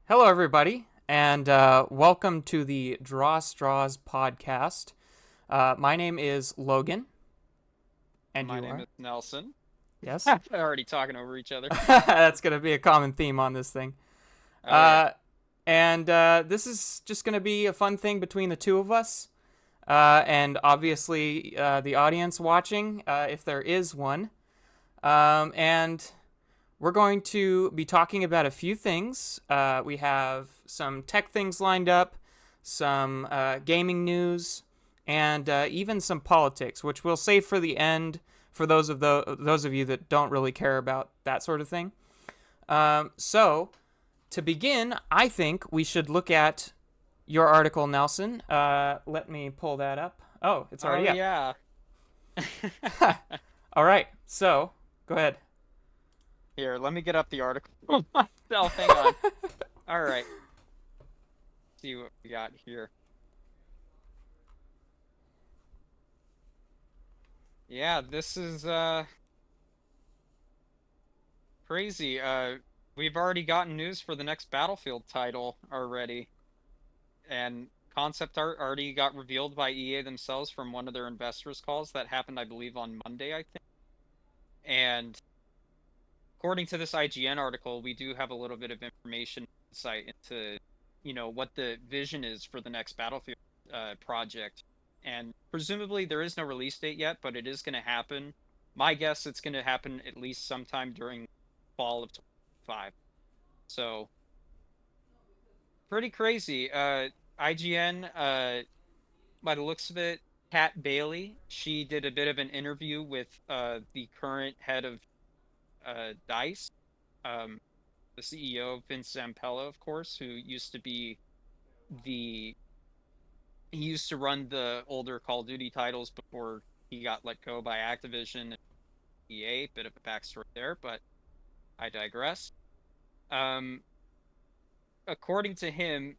Hello, everybody, and welcome to the Draw Straws podcast. My name is Logan, and My you name are? is Nelson. Yes? We're already talking over each other. That's going to be a common theme on this thing. Oh yeah. Uh, and this is just going to be a fun thing between the two of us, and obviously the audience watching, if there is one. And we're going to be talking about a few things. We have some tech things lined up, some gaming news, and even some politics, which we'll save for the end for those of you that don't really care about that sort of thing. So to begin, I think we should look at your article, Nelson. Let me pull that up. Oh, it's Oh already up. yeah. All right. So go ahead. Here, let me get up the article myself. Hang on. All right. See what we got here. Yeah, this is crazy. We've already gotten news for the next Battlefield title already, and concept art already got revealed by EA themselves from one of their investors calls that happened, I believe, on Monday, I think. And according to this IGN article, we do have a little bit of information insight into, what the vision is for the next Battlefield project. And presumably there is no release date yet, but it is going to happen. My guess it's going to happen at least sometime during fall of 25. So pretty crazy. IGN, by the looks of it, Kat Bailey, she did a bit of an interview with the current head of DICE. Um, the CEO, Vince Zampella, of course, who used to be the he used to run the older Call of Duty titles before he got let go by Activision and EA. Bit of a backstory there, but I digress. Um, According to him,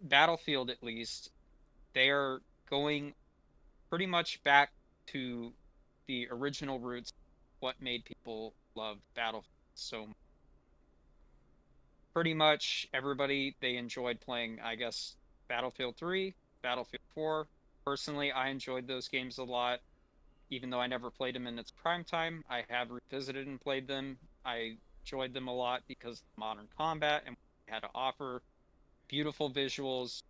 Battlefield at least, they are going pretty much back to the original roots, what made people love Battlefield so much. Pretty much everybody they enjoyed playing, I guess, Battlefield 3, Battlefield 4. Personally, I enjoyed those games a lot. Even though I never played them in its prime time, I have revisited and played them. I enjoyed them a lot because of modern combat and what they had to offer. Beautiful visuals,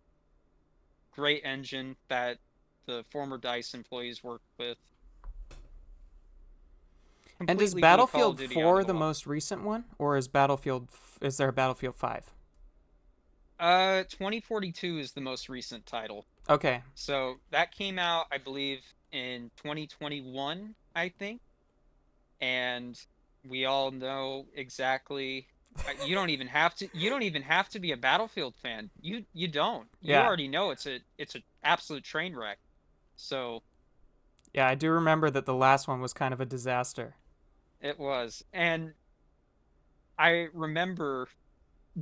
great engine that the former DICE employees worked with. And is Completely blew Call of Battlefield Duty out of 4 the the water. most recent one, or is there a Battlefield 5? 2042 is the most recent title. Okay. So that came out, I believe, in 2021, I think. And we all know exactly. You don't even have to be a Battlefield fan. You don't. You Yeah. already know it's a absolute train wreck. So Yeah, I do remember that the last one was kind of a disaster. it was. And I remember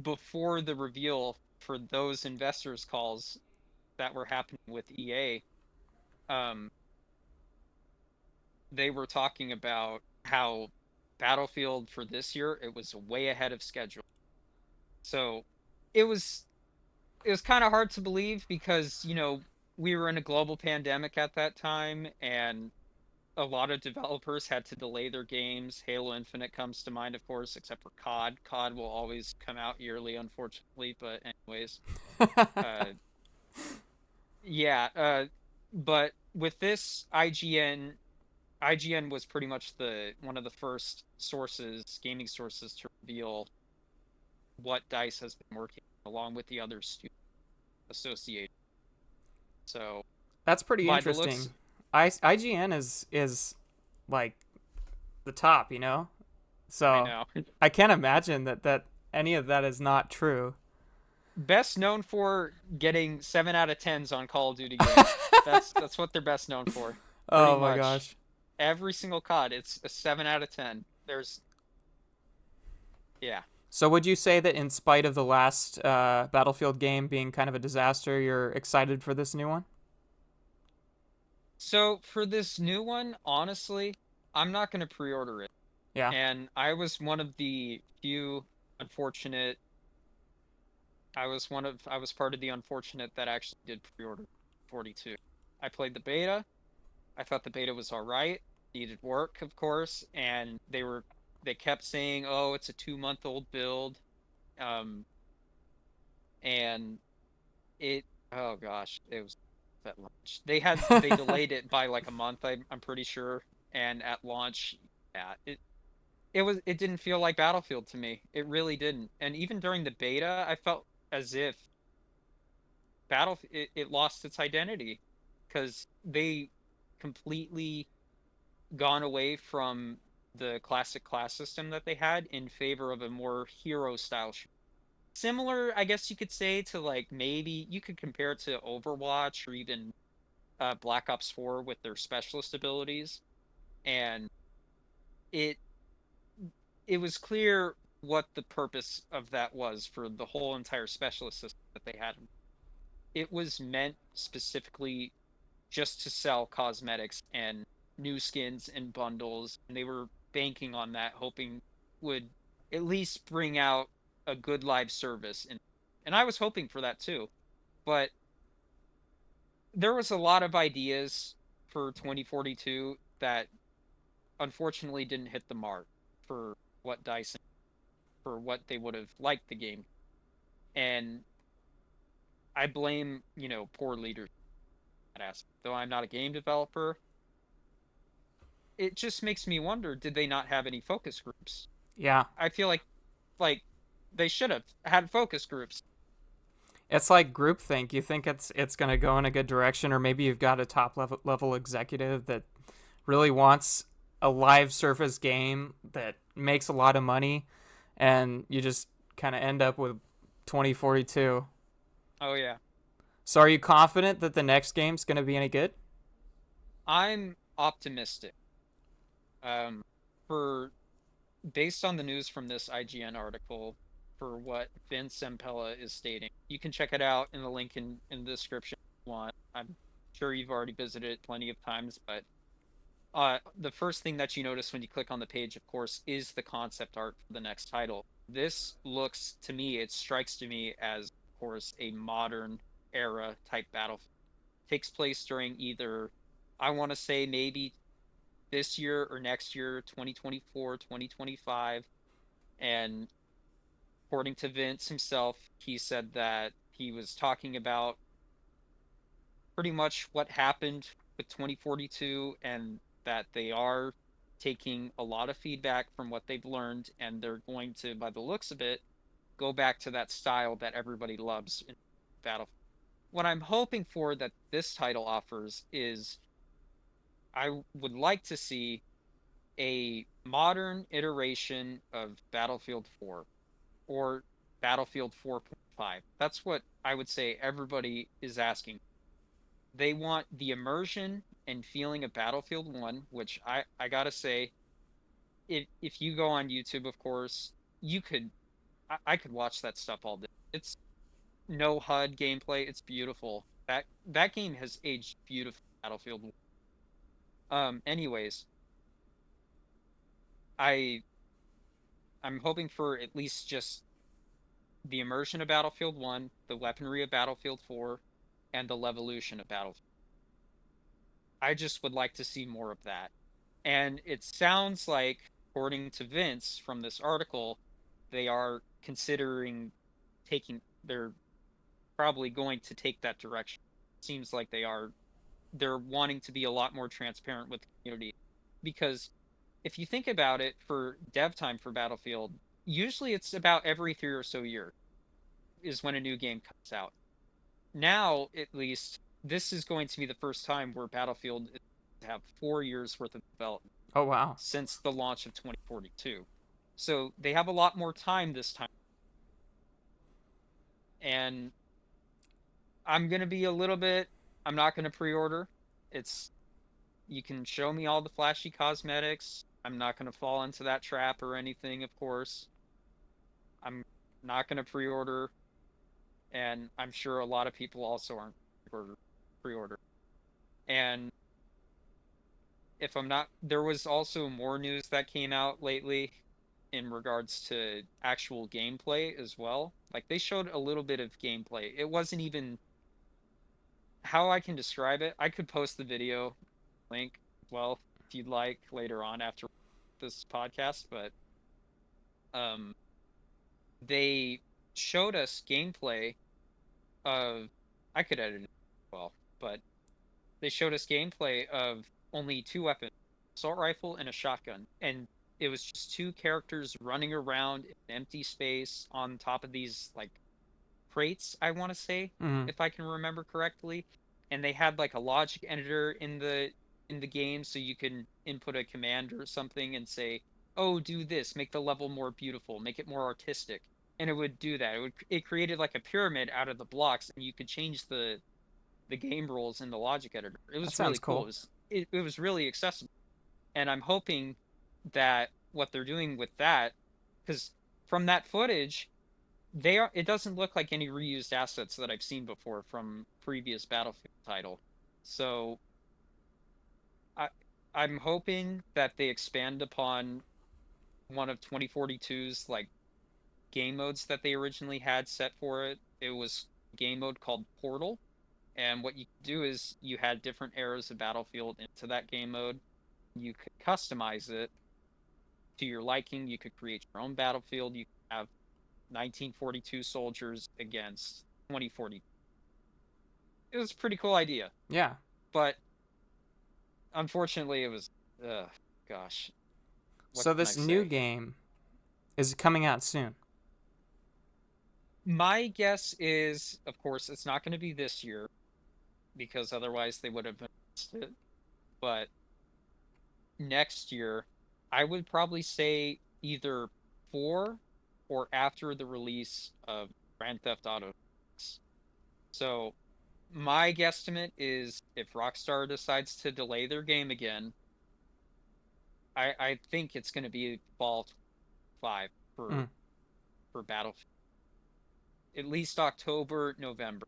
before the reveal for those investors calls that were happening with EA, um, they were talking about how Battlefield for this year it was way ahead of schedule. So it was it was kind of hard to believe because, we were in a global pandemic at that time and a lot of developers had to delay their games. Halo Infinite comes to mind, of course, except for COD. COD will always come out yearly, unfortunately, but anyways. Uh yeah, but with this IGN was pretty much the one of the first gaming sources to reveal what DICE has been working along with the other studios associated. So That's pretty by the looks, interesting. IGN is like the top, you know? I So know. I can't imagine that any of that is not true. Best known for getting 7 out of 10s on Call of Duty games. That's what they're best known for. Pretty Oh my much gosh. every single COD, it's a 7 out of 10. Yeah. So would you say that in spite of the last Battlefield game being kind of a disaster, you're excited for this new one? So for this new one, honestly, I'm not going to pre-order it. Yeah. And I was one of the few unfortunate I was part of the unfortunate that actually did pre-order 42. I played the beta. I thought the beta was all right. Needed work, of course, and they kept saying, "Oh, it's a 2-month-old build." Um, and it oh gosh, it was at launch. They delayed it by like a month, I'm pretty sure. And at launch, yeah, it didn't feel like Battlefield to me. It really didn't. And even during the beta, I felt as if it lost its identity because they completely gone away from the classic class system that they had in favor of a more hero style shooter. Similar, I guess you could say, to like maybe you could compare it to Overwatch or even Black Ops 4 with their specialist abilities. And it it was clear what the purpose of that was for the whole entire specialist system that they had. It was meant specifically just to sell cosmetics and new skins and bundles, and they were banking on that, hoping would at least bring out a good live service. And I was hoping for that too. But there was a lot of ideas for 2042 that unfortunately didn't hit the mark for what Dyson for what they would have liked the game. And I blame, poor leadership at aspect. Though I'm not a game developer, it just makes me wonder, did they not have any focus groups? Yeah. I feel like they should have had focus groups. It's like groupthink. You think it's going to go in a good direction, or maybe you've got a top level executive that really wants a live surface game that makes a lot of money, and you just kind of end up with 2042. Oh yeah. So are you confident that the next game's going to be any good? I'm optimistic. Um for Based on the news from this IGN article, for what Vince Zampella is stating. You can check it out in the link in the description if you want. I'm sure you've already visited it plenty of times, but the first thing that you notice when you click on the page, of course, is the concept art for the next title. This looks to me, it strikes to me as, of course, a modern era type battlefield. Takes place during either, I want to say maybe this year or next year, 2024, 2025. And according to Vince himself, he said that he was talking about pretty much what happened with 2042 and that they are taking a lot of feedback from what they've learned and they're going to, by the looks of it, go back to that style that everybody loves in Battlefield. What I'm hoping for that this title offers is I would like to see a modern iteration of Battlefield 4 or Battlefield 4.5. That's what I would say everybody is asking. They want the immersion and feeling of Battlefield 1, which I gotta say, if you go on YouTube, of course, you could I could watch that stuff all day. It's no HUD gameplay. It's beautiful. That game has aged beautifully. Battlefield 1. Anyways, I I'm hoping for at least just the immersion of Battlefield 1, the weaponry of Battlefield 4, and the levolution of Battlefield. I just would like to see more of that. And it sounds like, according to Vince from this article, they are considering they're probably going to take that direction. Seems like they're wanting to be a lot more transparent with the community. Because if you think about it, for dev time for Battlefield, usually it's about every 3 or so years is when a new game comes out. Now, at least, this is going to be the first time where Battlefield is to have 4 years worth of development Oh wow. since the launch of 2042. So they have a lot more time this time. And I'm going to be a little bit, I'm not going to pre order. It's, you can show me all the flashy cosmetics. I'm not going to fall into that trap or anything, of course. I'm not going to pre order. And I'm sure a lot of people also aren't pre order. And if I'm not, there was also more news that came out lately in regards to actual gameplay as well. Like they showed a little bit of gameplay. It wasn't even how I can describe it. I could post the video link, well, if you'd like later on after this podcast, but um they showed us gameplay of I could edit it well, but they showed us gameplay of only two weapons, assault rifle and a shotgun, and it was just two characters running around in empty space on top of these like crates, I want to say, Mm-hmm. if I can remember correctly. And they had like a logic editor in the game, so you can input a command or something and say, "Oh, do this, make the level more beautiful, make it more artistic." And it would do that. It created like a pyramid out of the blocks, and you could change the game rules in the logic editor. It That was sounds really cool. cool. It was really accessible. And I'm hoping that what they're doing with that, because from that footage, it doesn't look like any reused assets that I've seen before from previous Battlefield title. So I I'm hoping that they expand upon one of 2042's like game modes that they originally had set for it. It was a game mode called Portal, and what you could do is you had different eras of Battlefield into that game mode. You could customize it to your liking. You could create your own battlefield. You could have 1942 soldiers against 2040. It was a pretty cool idea, Yeah. but unfortunately, it was, gosh, what So can I this new say? game is coming out soon. My guess is, of course, it's not going to be this year because otherwise they would have announced it. But next year, I would probably say either before or after the release of Grand Theft Auto 6. So my guesstimate is if Rockstar decides to delay their game again, I think it's going to be fall 5 Mm. for Battlefield. At least October, November.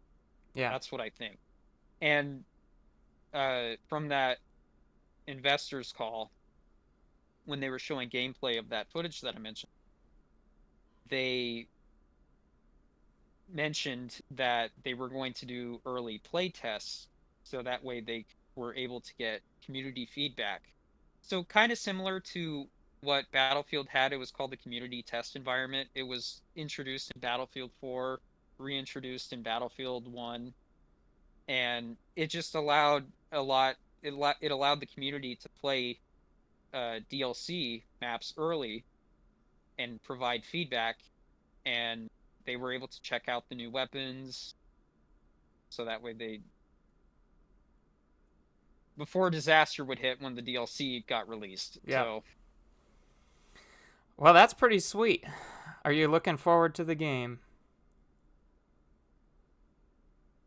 Yeah. That's what I think. And from that investors call, when they were showing gameplay of that footage that I mentioned, they mentioned that they were going to do early play tests so that way they were able to get community feedback. So kind of similar to what Battlefield had. It was called the community test environment. It was introduced in Battlefield 4, reintroduced in Battlefield 1, and it just allowed a lot it allowed the community to play DLC maps early and provide feedback, and they were able to check out the new weapons so that way they before disaster would hit when the DLC got released. Yeah. So Well, that's pretty sweet. Are you looking forward to the game?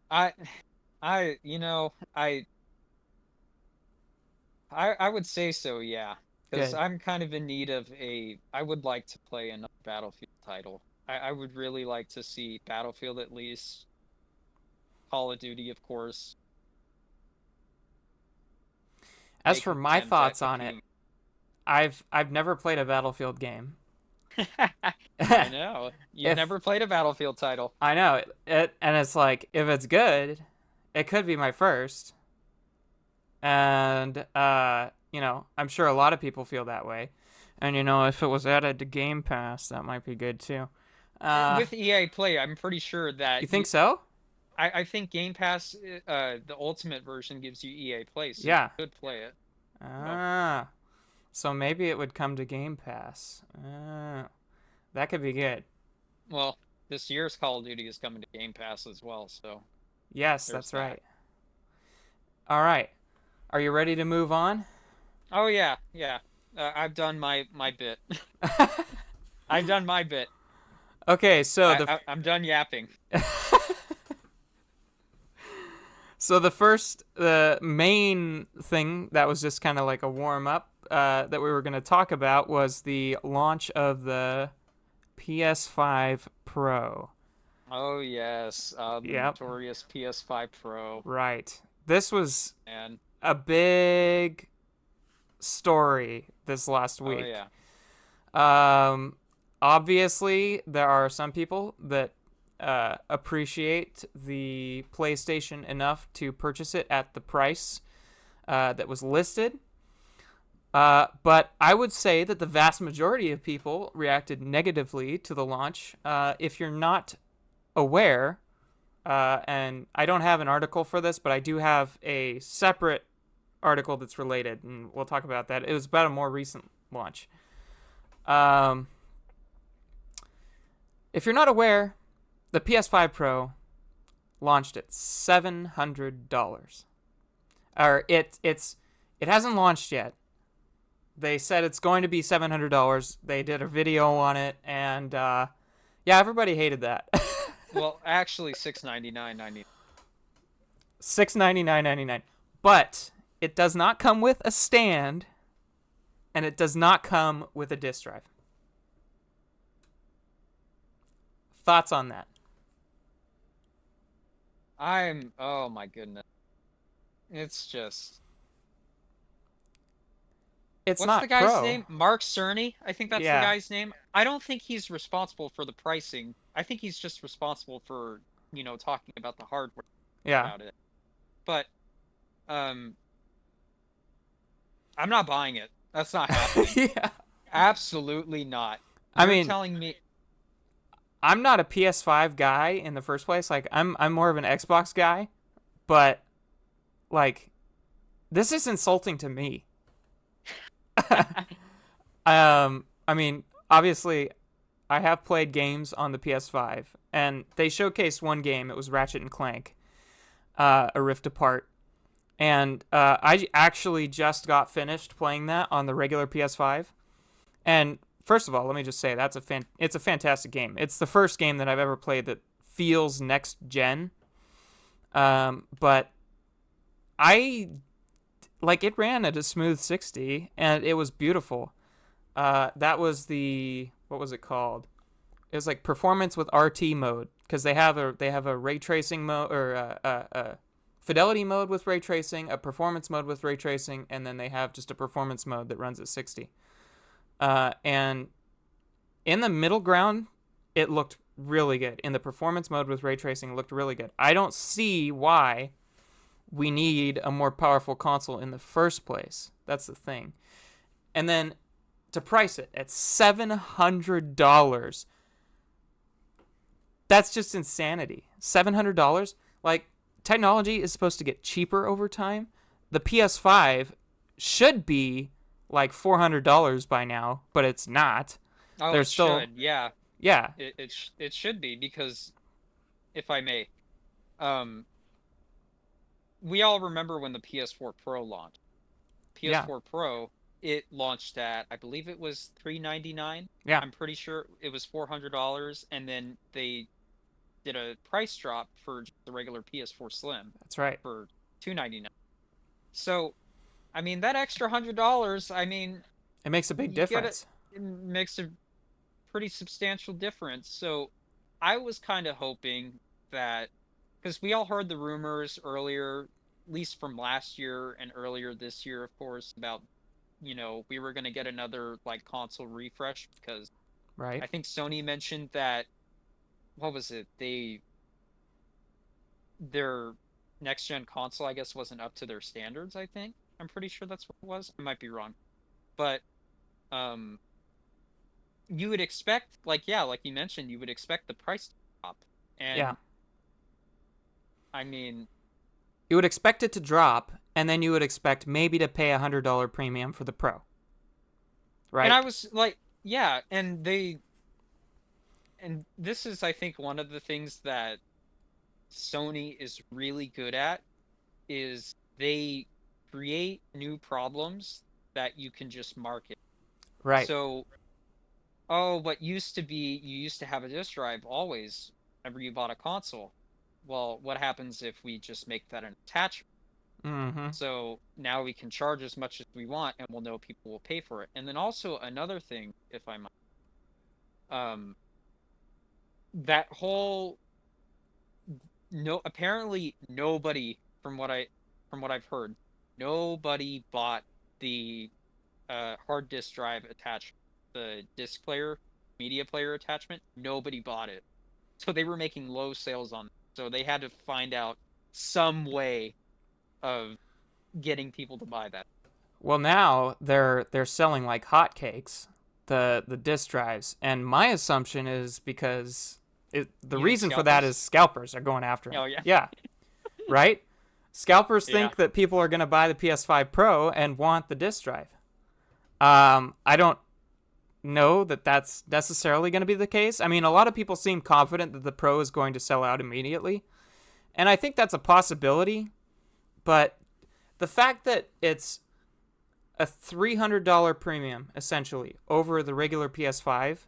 I I you know I would say so, yeah, because Good. I'm kind of in need of I would like to play another Battlefield title. I would really like to see Battlefield at least, Call of Duty, of course, As make for an my attempt at thoughts on it, competing. I've never played a Battlefield game. I know. You've If never played a Battlefield title. I know it, and it's like if it's good, it could be my first. And I'm sure a lot of people feel that way. And if it was added to Game Pass, that might be good too. Uh, With EA Play, I'm pretty sure that you think so? I think Game Pass, the Ultimate version gives you EA Play, so you Yeah. could play it. Yep. Ah, so maybe it would come to Game Pass. That could be good. Well, this year's Call of Duty is coming to Game Pass as well, so Yes, there's that's that. right. All right. Are you ready to move on? Oh yeah, yeah. I've done my bit. I've done my bit. Okay, so I'm done yapping. the main thing that was just kind of like a warm up that we were going to talk about was the launch of the PS5 Pro. Oh yes, the Yep, notorious PS5 Pro, right. This was and a big story this last oh week. yeah. Um, Obviously, there are some people that appreciate the PlayStation enough to purchase it at the price that was listed. But I would say that the vast majority of people reacted negatively to the launch. If you're not aware, and I don't have an article for this, but I do have a separate article that's related, and we'll talk about that. It was about a more recent launch. Um, if you're not aware, the PS5 Pro launched at $700. Or it hasn't launched yet. They said it's going to be $700. They did a video on it, and yeah, everybody hated that. Well, actually, $699.99. $699.99. But it does not come with a stand, and it does not come with a disc drive. Thoughts on that? Oh my goodness. It's just. It's What's the not guy's pro. name? Mark Cerny? I think that's the Yeah, guy's name. I don't think he's responsible for the pricing. I think he's just responsible for, talking about the hardware yeah, about it. But, um, I'm not buying it. That's not happening. yeah. Absolutely not. I You're mean, telling me. I'm not a PS5 guy in the first place. Like, I'm more of an Xbox guy, but like, this is insulting to me. I mean, obviously, I have played games on the PS5, and they showcased one game. It was Ratchet and Clank, A Rift Apart, and I actually just got finished playing that on the regular PS5. And first of all, let me just say it's a fantastic game. It's the first game that I've ever played that feels next gen. But I like it ran at a smooth 60, and it was beautiful. That was the what was it called? It was like performance with RT mode because they have a ray tracing mode or a fidelity mode with ray tracing, a performance mode with ray tracing, and then they have just a performance mode that runs at 60. And in the middle ground, it looked really good. In the performance mode with ray tracing, it looked really good. I don't see why we need a more powerful console in the first place. That's the thing. And then to price it at $700, that's just insanity. $700? Like, technology is supposed to get cheaper over time. The PS5 should be like $400 by now, but it's not. Oh, There's it still, should. Yeah. yeah, It should be because, if I may, um, we all remember when the PS4 Pro launched. yeah, PS4 Pro, it launched at, I believe it was $399. yeah, I'm pretty sure it was $400, and then they did a price drop for just the regular PS4 Slim that's right. for $299. So, I mean, that extra $100, I mean, It makes a big you get difference. it makes a pretty substantial difference. So, I was kind of hoping that, because we all heard the rumors earlier, at least from last year and earlier this year, of course, about, we were going to get another like console refresh because Right? I think Sony mentioned that, what was it? Their next gen console, I guess, wasn't up to their standards, I think. I'm pretty sure that's what it was. I might be wrong. But um you would expect, like, yeah, like you mentioned, you would expect the price to drop. Yeah. And I mean, You would expect it to drop, and then you would expect maybe to pay $100 premium for the Pro, and right? I was like, yeah, and this is, I think, one of the things that Sony is really good at is they create new problems that you can just market. Right. So, oh, what used to be, you used to have a disk drive always whenever you bought a console. Well, what happens if we just make that an attachment? Mm-hmm. So now we can charge as much as we want and we'll know people will pay for it. And then also another thing, if I might, um, that whole, no, apparently nobody, from what I've heard, nobody bought the hard disk drive attachment, the disc player, media player attachment. Nobody bought it. So they were making low sales on them. So they had to find out some way of getting people to buy that. Well, now they're selling like hotcakes, the disk drives, and my assumption is because the You think reason for that scalpers? is scalpers are going after them. Oh yeah. Yeah, right. Scalpers Yeah. think that people are going to buy the PS5 Pro and want the disk drive. I don't know that that's necessarily going to be the case. I mean, a lot of people seem confident that the Pro is going to sell out immediately, and I think that's a possibility. But the fact that it's a $300 premium essentially over the regular PS5,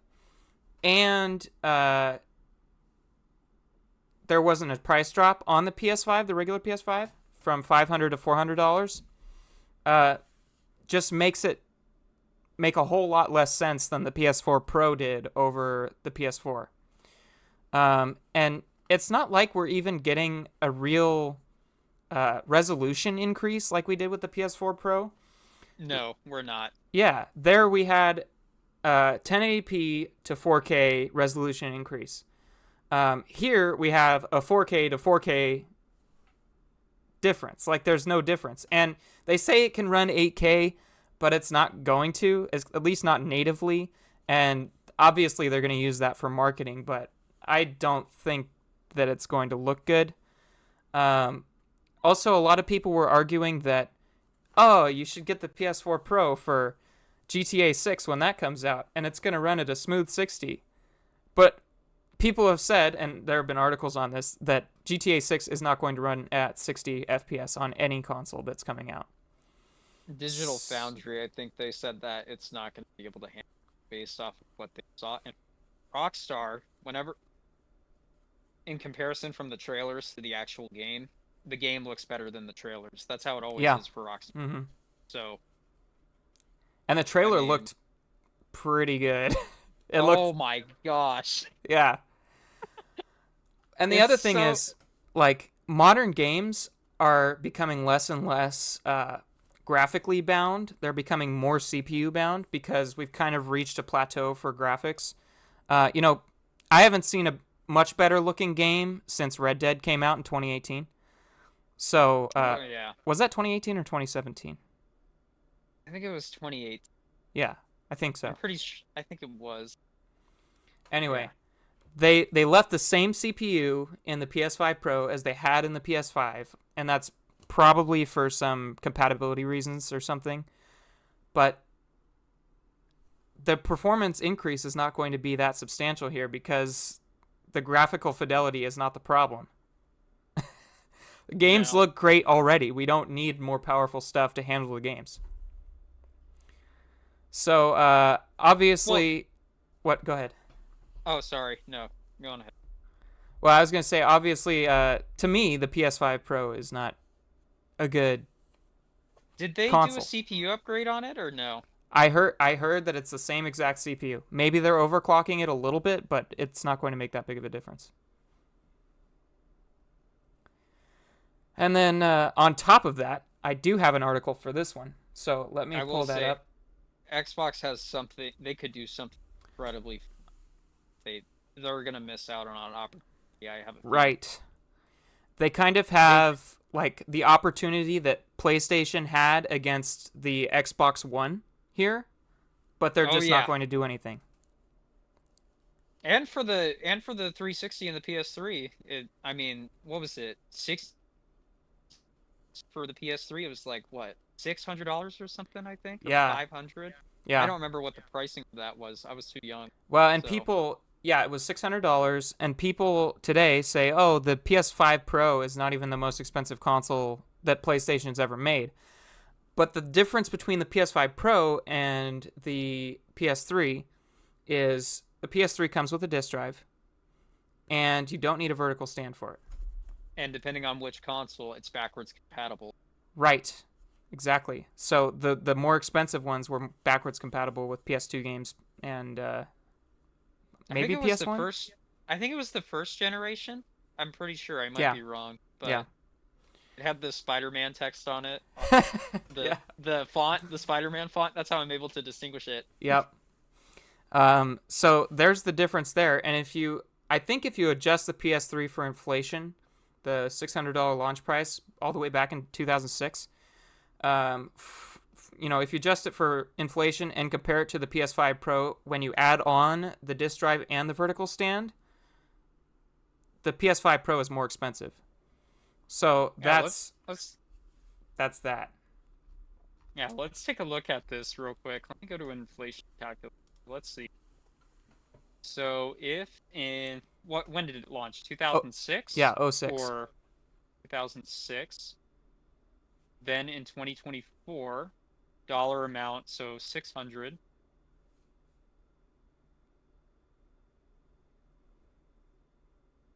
and there wasn't a price drop on the PS5, the regular PS5, from $500 to $400, just makes it make a whole lot less sense than the PS4 Pro did over the PS4. And it's not like we're even getting a real resolution increase like we did with the PS4 Pro. No, we're not. Yeah, there we had 1080p to 4K resolution increase. Here we have a 4K to 4K difference. Like there's no difference. And they say it can run 8K, but it's not going to, at least not natively. And obviously they're going to use that for marketing, but I don't think that it's going to look good. Also, a lot of people were arguing that, oh, you should get the PS4 Pro for GTA 6 when that comes out, and it's going to run at a smooth 60. But people have said, and there have been articles on this, that GTA 6 is not going to run at 60 FPS on any console that's coming out. Digital Foundry, I think they said that it's not going to be able to handle it based off of what they saw. And Rockstar, whenever, in comparison from the trailers to the actual game, the game looks better than the trailers. That's how it always Yeah. is for Rockstar. Mm-hmm. So, And the trailer I mean, looked pretty good. It oh looked, my gosh. yeah. And the It's other thing so- is, like, modern games are becoming less and less graphically bound. They're becoming more CPU bound because we've kind of reached a plateau for graphics. You know, I haven't seen a much better looking game since Red Dead came out in 2018. So, yeah. was that 2018 or 2017? I think it was 28. Yeah, I think so. I'm pretty sure. I think it was. Anyway, Yeah. they left the same CPU in the PS5 Pro as they had in the PS5, and that's probably for some compatibility reasons or something. But the performance increase is not going to be that substantial here because the graphical fidelity is not the problem. Games No. look great already. We don't need more powerful stuff to handle the games. So, obviously... What? Go ahead. Oh, sorry. No. Go on ahead. Well, I was going to say, obviously, to me, the PS5 Pro is not a good Did they console. do a CPU upgrade on it or no? I heard that it's the same exact CPU. Maybe they're overclocking it a little bit, but it's not going to make that big of a difference. And then on top of that, I do have an article for this one. So let me I pull will that say, up. Xbox has something. They could do something incredibly. They're gonna miss out on an opportunity. I have a feeling. Right. They kind of have like the opportunity that PlayStation had against the Xbox One here, but they're Oh, just yeah. not going to do anything. And for the 360 and the PS3, I mean, what was it? For the PS3, it was like what, $600 or something, I think. Or Yeah. 500. Yeah. I don't remember what the pricing of that was. I was too young. Well, and So- people, yeah, it was $600, and people today say, oh, the PS5 Pro is not even the most expensive console that PlayStation's ever made. But the difference between the PS5 Pro and the PS3 is the PS3 comes with a disk drive, and you don't need a vertical stand for it. And depending on which console, it's backwards compatible. Right. Exactly. So the more expensive ones were backwards compatible with PS2 games and maybe I think it was PS1? the first. I think it was the first generation. I'm pretty sure. I might Yeah. be wrong, but Yeah. it had the Spider-Man text on it. The Yeah. the font, the Spider-Man font. That's how I'm able to distinguish it. Yep. So there's the difference there. And if you I think if you adjust the PS3 for inflation, the $600 launch price all the way back in 2006, if you adjust it for inflation and compare it to the PS5 Pro, when you add on the disc drive and the vertical stand, the PS5 Pro is more expensive. So Yeah, that's that. yeah, let's take a look at this real quick. Let me go to inflation calculator. Let's see. So if in when did it launch? Oh, 2006 yeah, oh 06. or 2006? Then in 2024, dollar amount, so 600.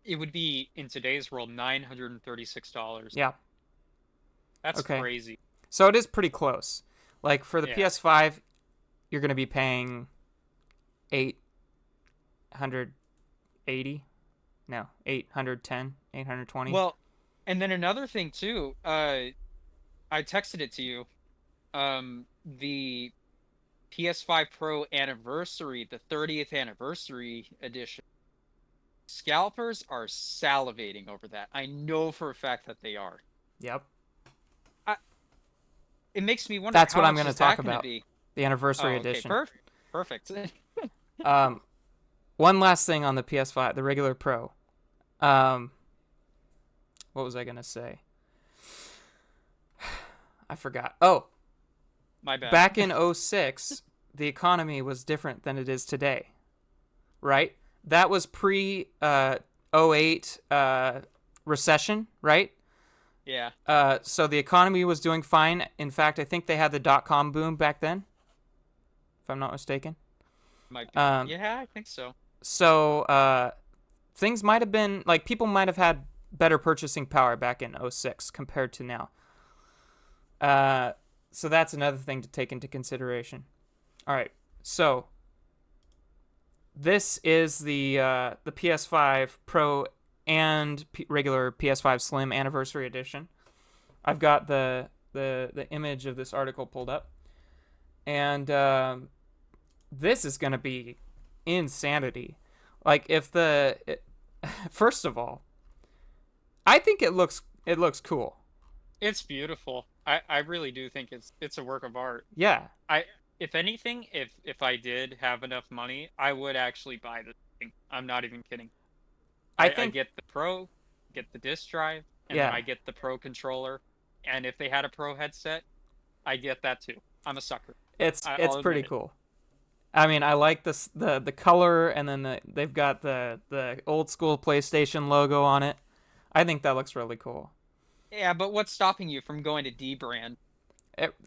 It would be in today's world $936. Yeah. That's Okay. crazy. So it is pretty close. Like for the Yeah. PS5, you're going to be paying 880. No, 810, 820. Well, and then another thing too, I texted it to you. The PS5 Pro anniversary, the 30th anniversary edition. Scalpers are salivating over that. I know for a fact that they are. Yep. It makes me wonder That's how what I'm much going to is that talk gonna about. be? The anniversary Oh, okay, edition. perfect. One last thing on the PS5, the regular Pro. What was I going to say? I forgot. Oh, My bad. back in 06, the economy was different than it is today. Right? That was pre 08 recession, right? Yeah. So the economy was doing fine. In fact, I think they had the .com boom back then, if I'm not mistaken. Might be. Um, Yeah, I think so. So things might have been like people might have had better purchasing power back in 06 compared to now. So that's another thing to take into consideration. All right, so this is the PS5 Pro and regular PS5 Slim Anniversary Edition. I've got the image of this article pulled up, and this is gonna be insanity. Like first of all, I think it looks cool. It's beautiful. I really do think it's a work of art. Yeah. If anything, if I did have enough money, I would actually buy this thing. I'm not even kidding. I I think get the Pro, get the disc drive, and yeah. then I get the Pro controller. And if they had a Pro headset, I get that too. I'm a sucker. It's I'll pretty admit it. cool. I mean, I like this the color, and then they've got the old school PlayStation logo on it. I think that looks really cool. Yeah, but what's stopping you from going to D brand?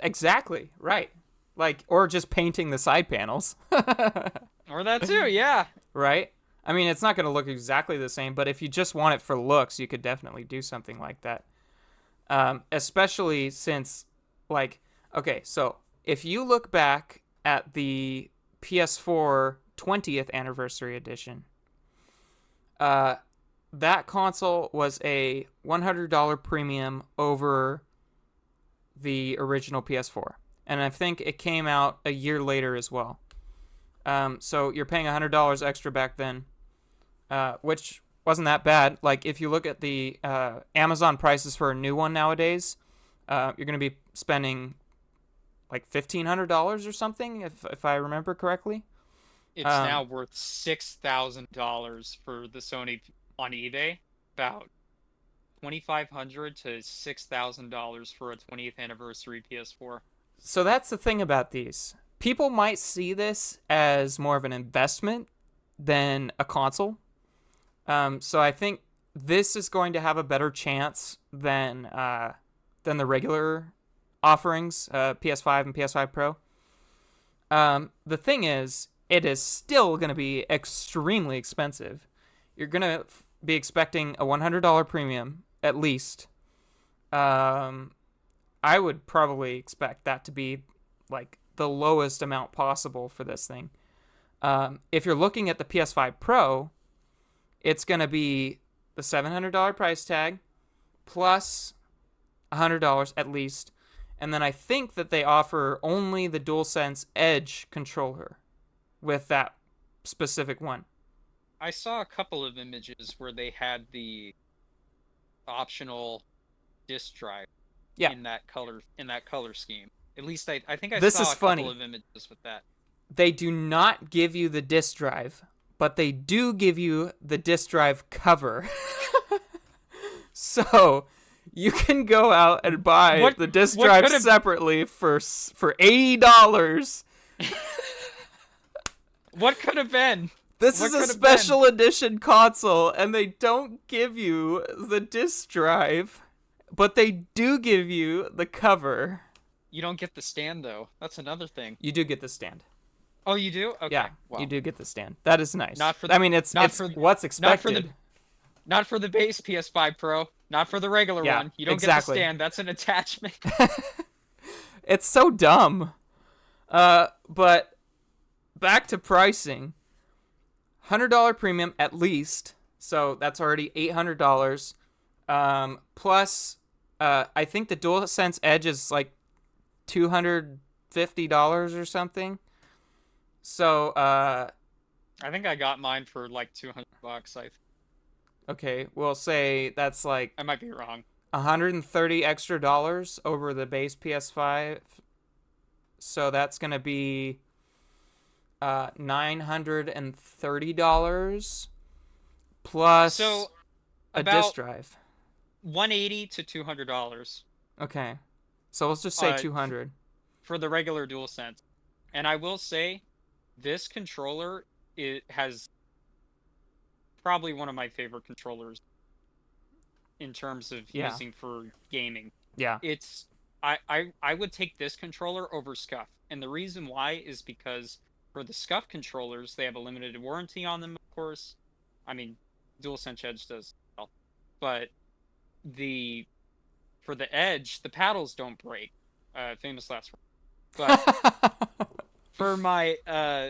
Exactly, right. Like, or just painting the side panels. Or that too, yeah. Right? I mean, it's not going to look exactly the same, but if you just want it for looks, you could definitely do something like that. Especially since, like, okay, so if you look back at the PS4 20th Anniversary Edition, that console was a $100 premium over the original PS4. And I think it came out a year later as well. So you're paying $100 extra back then, which wasn't that bad. Like, if you look at the Amazon prices for a new one nowadays, you're going to be spending like $1,500 or something, if I remember correctly. It's now worth $6,000 for the Sony on eBay. About $2,500 to $6,000 for a 20th anniversary PS4. So that's the thing about these. People might see this as more of an investment than a console. So I think this is going to have a better chance than the regular offerings, PS5 and PS5 Pro. The thing is, it is still going to be extremely expensive. You're going to be expecting a $100 premium at least. I would probably expect that to be like the lowest amount possible for this thing. If you're looking at the PS5 Pro, it's going to be the $700 price tag plus $100 at least. And then I think that they offer only the DualSense Edge controller with that specific one. I saw a couple of images where they had the optional disk drive Yeah, in that color scheme. At least I think I this saw is a couple funny. of images with that. They do not give you the disk drive, but they do give you the disk drive cover. So you can go out and buy What the disc what drive could have separately for $80. what could have been? This is What a could have been? special edition console, and they don't give you the disc drive, but they do give you the cover. You don't get the stand though. That's another thing. You do get the stand. Oh, you do? Yeah, Okay. you Well, do get the stand. That is nice. not for I mean, it's not it's for what's not for the expected. not for the base PS5 Pro, not for the regular Yeah, one. You don't get the exactly. stand. That's an attachment. It's so dumb. But back to pricing. $100 premium at least. So that's already $800. Plus, I think the DualSense Edge is like $250 or something. So, I think I got mine for like 200 bucks. okay, we'll say that's like I might be wrong. 130 extra dollars over the base PS5. So that's gonna be $930 plus So a disk about drive. 180 to $200 Okay. So let's just say uh 200. for the regular DualSense. And I will say this controller it has probably one of my favorite controllers in terms of Yeah. using for gaming. Yeah. It's I would take this controller over Scuff. And the reason why is because for the Scuff controllers, they have a limited warranty on them, of course. I mean, DualSense Edge does as well. But the for the Edge, the paddles don't break. Famous last word. But for my uh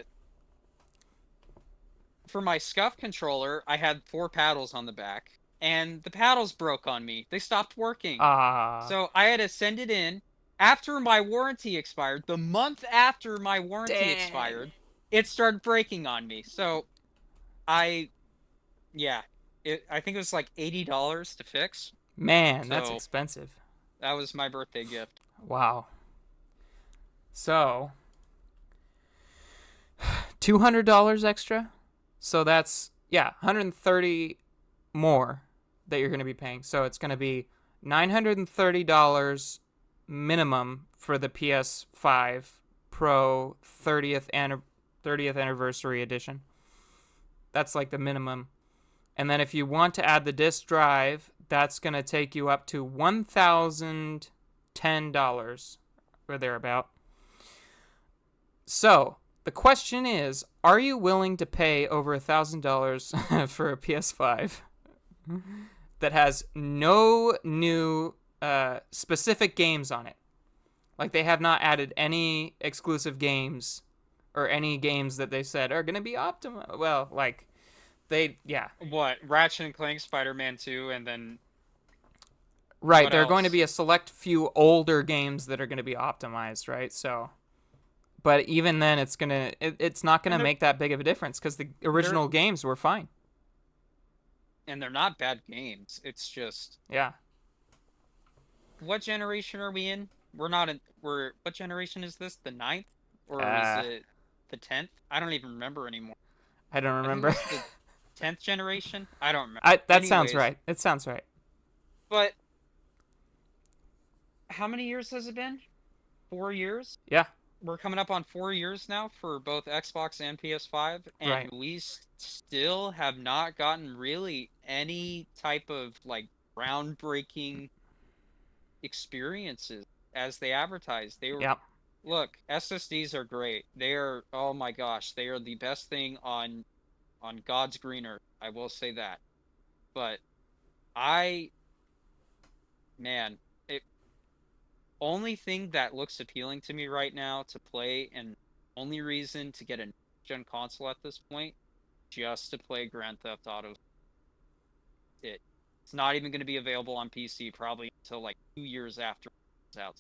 for my Scuff controller, I had four paddles on the back, and the paddles broke on me. They stopped working. Ah, So I had to send it in after my warranty expired. The month after my warranty dang. expired, it started breaking on me. So I, yeah, I think it was like $80 to fix. Man, that's So expensive. that was my birthday gift. Wow. So, $200 extra. So that's yeah, 130 more that you're going to be paying. So it's going to be $930 minimum for the PS5 Pro 30th anniversary edition. That's like the minimum. And then if you want to add the disc drive, that's going to take you up to $1,010 or thereabout. So the question is, are you willing to pay over $1,000 for a PS5 that has no new specific games on it? Like they have not added any exclusive games or any games that they said are going to be optimal. Well, like yeah. What? Ratchet and Clank, Spider-Man 2, and then Right, what there are going to else? be a select few older games that are going to be optimized, right? So, but even then, it's not gonna And make that big of a difference because the they're original games were fine. they're not bad games. It's just Yeah, what generation are we in? We're not in. We're what generation is this? The ninth, or is uh, it the 10th? I don't even remember anymore. I don't I think remember. this is the 10th generation. I don't remember. That sounds Anyways, right. It sounds right. but how many years has it been? 4 years. Yeah, We're coming up on 4 years now for both Xbox and PS5, and right. we still have not gotten really any type of like groundbreaking experiences as they advertise. They were Yep. look, SSDs are great. They are oh my gosh, they are the best thing on God's green earth. I will say that. But I man, it only thing that looks appealing to me right now to play and only reason to get a gen console at this point just to play Grand Theft Auto. It's not even going to be available on PC probably until like 2 years after it's out.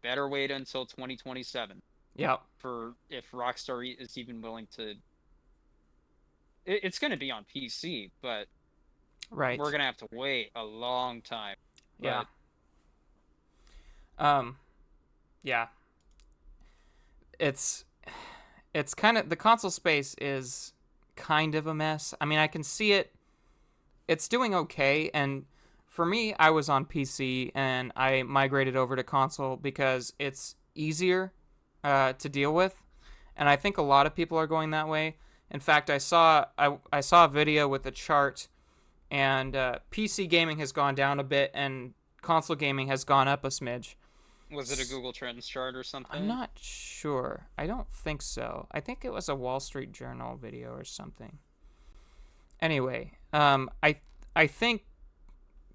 Better wait until 2027 Yep. for if Rockstar is even willing to it's going to be on PC, but we're Right. going to have to wait a long time. Yeah. But Um. Yeah. It's it's kind of, the console space is kind of a mess. I mean, I can see it. It's doing okay, and for me, I was on PC and I migrated over to console because it's easier to deal with, and I think a lot of people are going that way. In fact, I saw a video with a chart, and PC gaming has gone down a bit, and console gaming has gone up a smidge. was it a Google Trends chart or I'm something? not sure. I don't think so. I think it was a Wall Street Journal video or something. Anyway, I think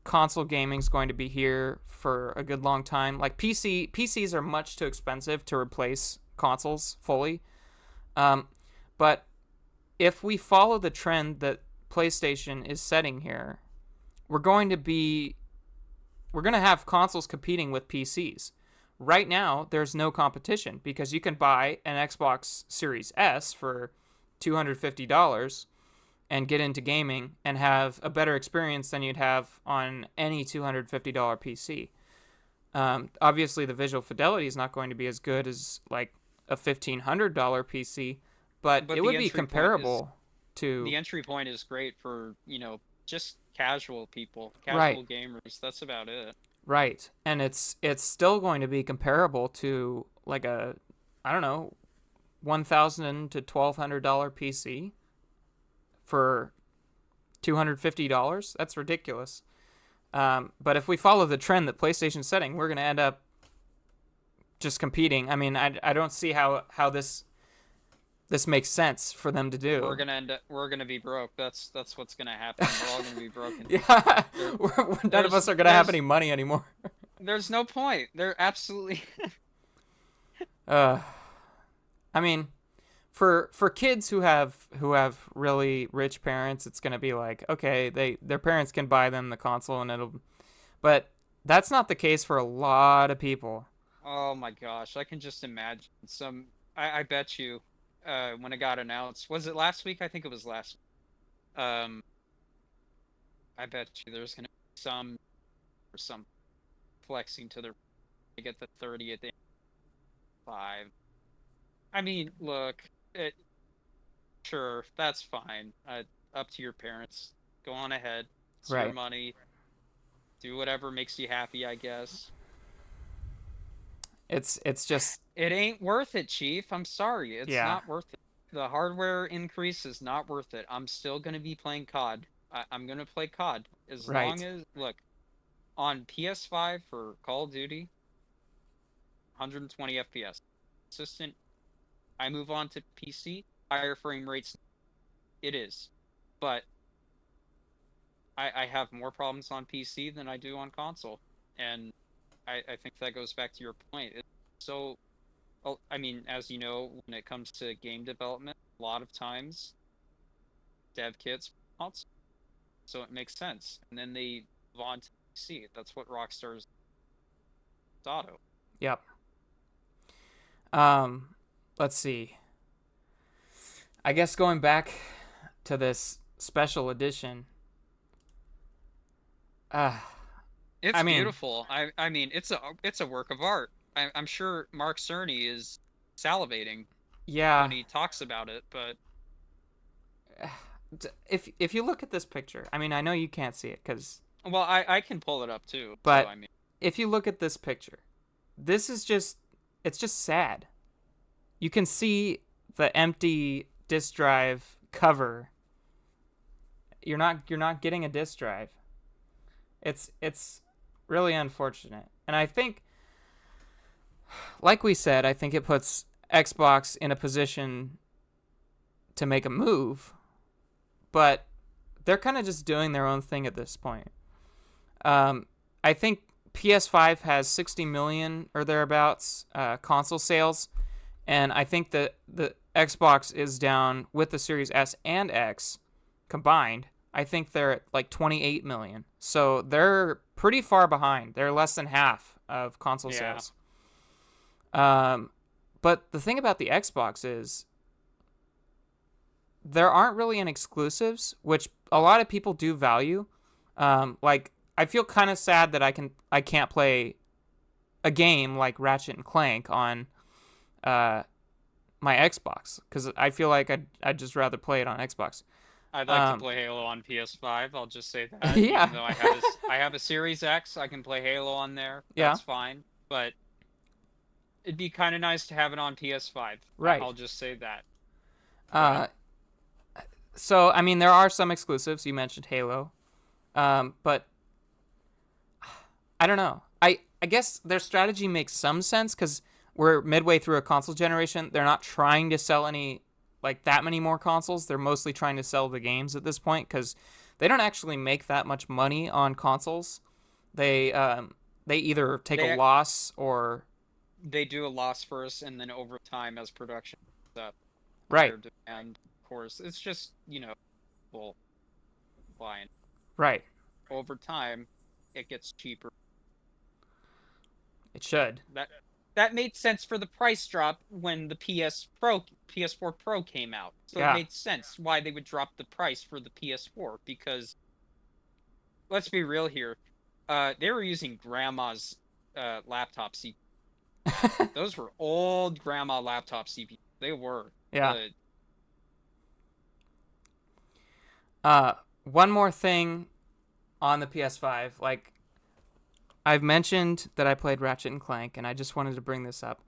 console gaming is going to be here for a good long time. Like PCs are much too expensive to replace consoles fully. Um, but if we follow the trend that PlayStation is setting here, we're going to be we're going to have consoles competing with PCs. Right now, there's no competition because you can buy an Xbox Series S for $250 and get into gaming and have a better experience than you'd have on any $250 PC. Obviously, the visual fidelity is not going to be as good as like a $1,500 PC, but it But would be comparable to. the entry point is great for, just casual people, Right, casual gamers. That's about it. right, and it's still going to be comparable to like a, I don't know, $1,000 to $1,200 PC for $250. That's ridiculous. But if we follow the trend that PlayStation's setting, we're going to end up just competing. I mean, I don't see how this makes sense for them to do. We're gonna be broke. That's what's gonna happen. We're all gonna be broken. Yeah, There, none of us are going to have any money anymore. there's no point. There absolutely. Uh, I mean, for kids who have really rich parents, it's going to be like, okay, their parents can buy them the console and it'll, but that's not the case for a lot of people. Oh my gosh, I can just imagine some. I bet you, when it got announced, was it last week? I think it was last. Um, I bet you there's gonna be some or some flexing to get the 30 at the 5. I mean, look, it sure that's fine. Up to your parents. Go on ahead. It's your Right. money. Do whatever makes you happy, I guess. It's just, It ain't worth it, Chief. I'm sorry. It's yeah, not worth it. The hardware increase is not worth it. I'm still gonna be playing COD. I'm gonna play COD as long right. as look on PS5 for Call of Duty, 120 FPS. Consistent. I move on to PC, higher frame rates. It is, but I have more problems on PC than I do on console, and I think that goes back to your point. It's so well, I mean, as you know, when it comes to game development, a lot of times dev kits console, so it makes sense. And then they move on to PC. That's what Rockstar's auto. Yep. Um, let's see. I guess going back to this special edition. Uh, It's I mean, beautiful. I mean, it's a work of art. I'm sure Mark Cerny is salivating when yeah. he talks about it, but If you look at this picture, I mean, I know you can't see it because, well, I can pull it up too. So but I mean, if you look at this picture, this is just, it's just sad. You can see the empty disk drive cover. You're not getting a disk drive. It's really unfortunate. And I think, like we said, I think it puts Xbox in a position to make a move, but they're kind of just doing their own thing at this point. I think PS5 has 60 million or thereabouts console sales, and I think that the Xbox is down with the Series S and X combined. I think they're at like 28 million. So they're pretty far behind. They're less than half of console yeah. sales. Um, but the thing about the Xbox is there aren't really any exclusives, which a lot of people do value. Like I feel kind of sad that I can't play a game like Ratchet and Clank on my Xbox, because I feel like I'd just rather play it on Xbox. I'd like to Um, play Halo on PS5. I'll just say that. yeah, Even though I have a Series X, I can play Halo on there. yeah, That's fine. But it'd be kind of nice to have it on PS5. right. I'll just say that. But Uh, so I mean, there are some exclusives. You mentioned Halo, but I don't know. I guess their strategy makes some sense because we're midway through a console generation. They're not trying to sell any like that many more consoles. They're mostly trying to sell the games at this point because they don't actually make that much money on consoles. They either take a they loss or they do a loss first, and then over time, as production goes up, right, their demand, of course, it's just well, fine. right. Over time, it gets cheaper. It should. That made sense for the price drop when the PS4 Pro came out. So it Yeah. made sense why they would drop the price for the PS4 because let's be real here. They were using grandma's laptop CPU. Those were old grandma laptop CPUs. They were. Yeah. Uh, One more thing on the PS5, like I've mentioned that I played Ratchet and Clank, and I just wanted to bring this up.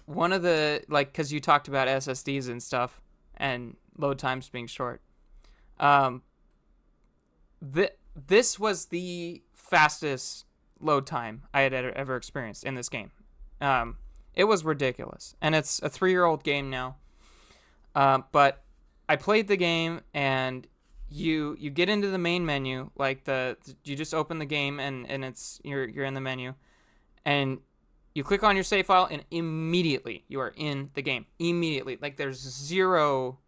One of the because you talked about SSDs and stuff, and load times being short. Um, this was the fastest load time I had ever experienced in this game. It was ridiculous, and it's a 3-year-old game now. But I played the game, and you get into the main menu, like you just open the game, and it's you're in the menu, and you click on your save file, and immediately you are in the game. Immediately, like there's zero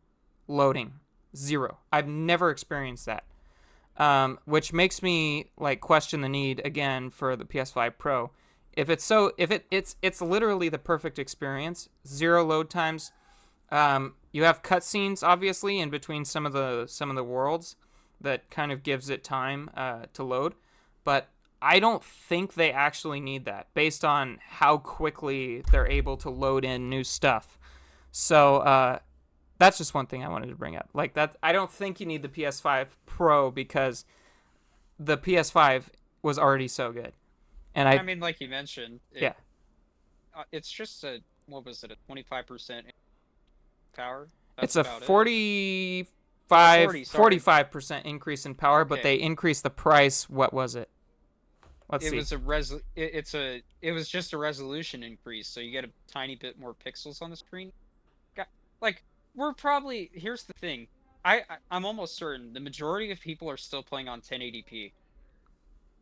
loading, zero. I've never experienced that, which makes me like question the need again for the PS5 Pro. If it's literally the perfect experience. Zero load times. You have cutscenes obviously in between some of the worlds that kind of gives it time to load, but I don't think they actually need that based on how quickly they're able to load in new stuff. So that's just one thing I wanted to bring up. Like that, I don't think you need the PS5 Pro because the PS5 was already so good. And I mean, like you mentioned, yeah, it's just what was it, a 25% power? it's That's a about it. 45% increase in power, but Okay. they increased the price. What was it? Let's It see. was it was just a resolution increase, so you get a tiny bit more pixels on the screen. Like we're probably here's the thing. I'm almost certain the majority of people are still playing on 1080p.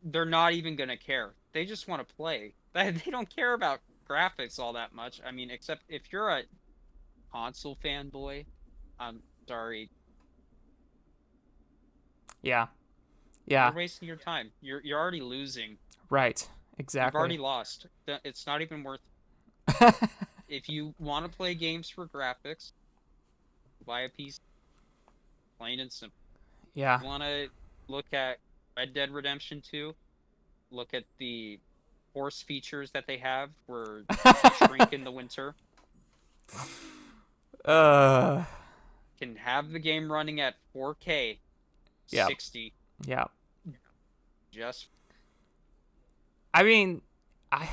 They're not even gonna care. They just want to play. They don't care about graphics all that much. I mean, except if you're a console fanboy, I'm sorry, Yeah. you're Yeah. wasting your time. You're already losing. Right. You've already Exactly. lost. It's not even worth. If you want to play games for graphics, buy a PC. Plain and simple. yeah. You want to look at Red Dead Redemption 2, look at the horse features that they have where they shrink in the winter. uh. Can have the game running at 4K, Yeah. 60, Yeah. just I mean, I.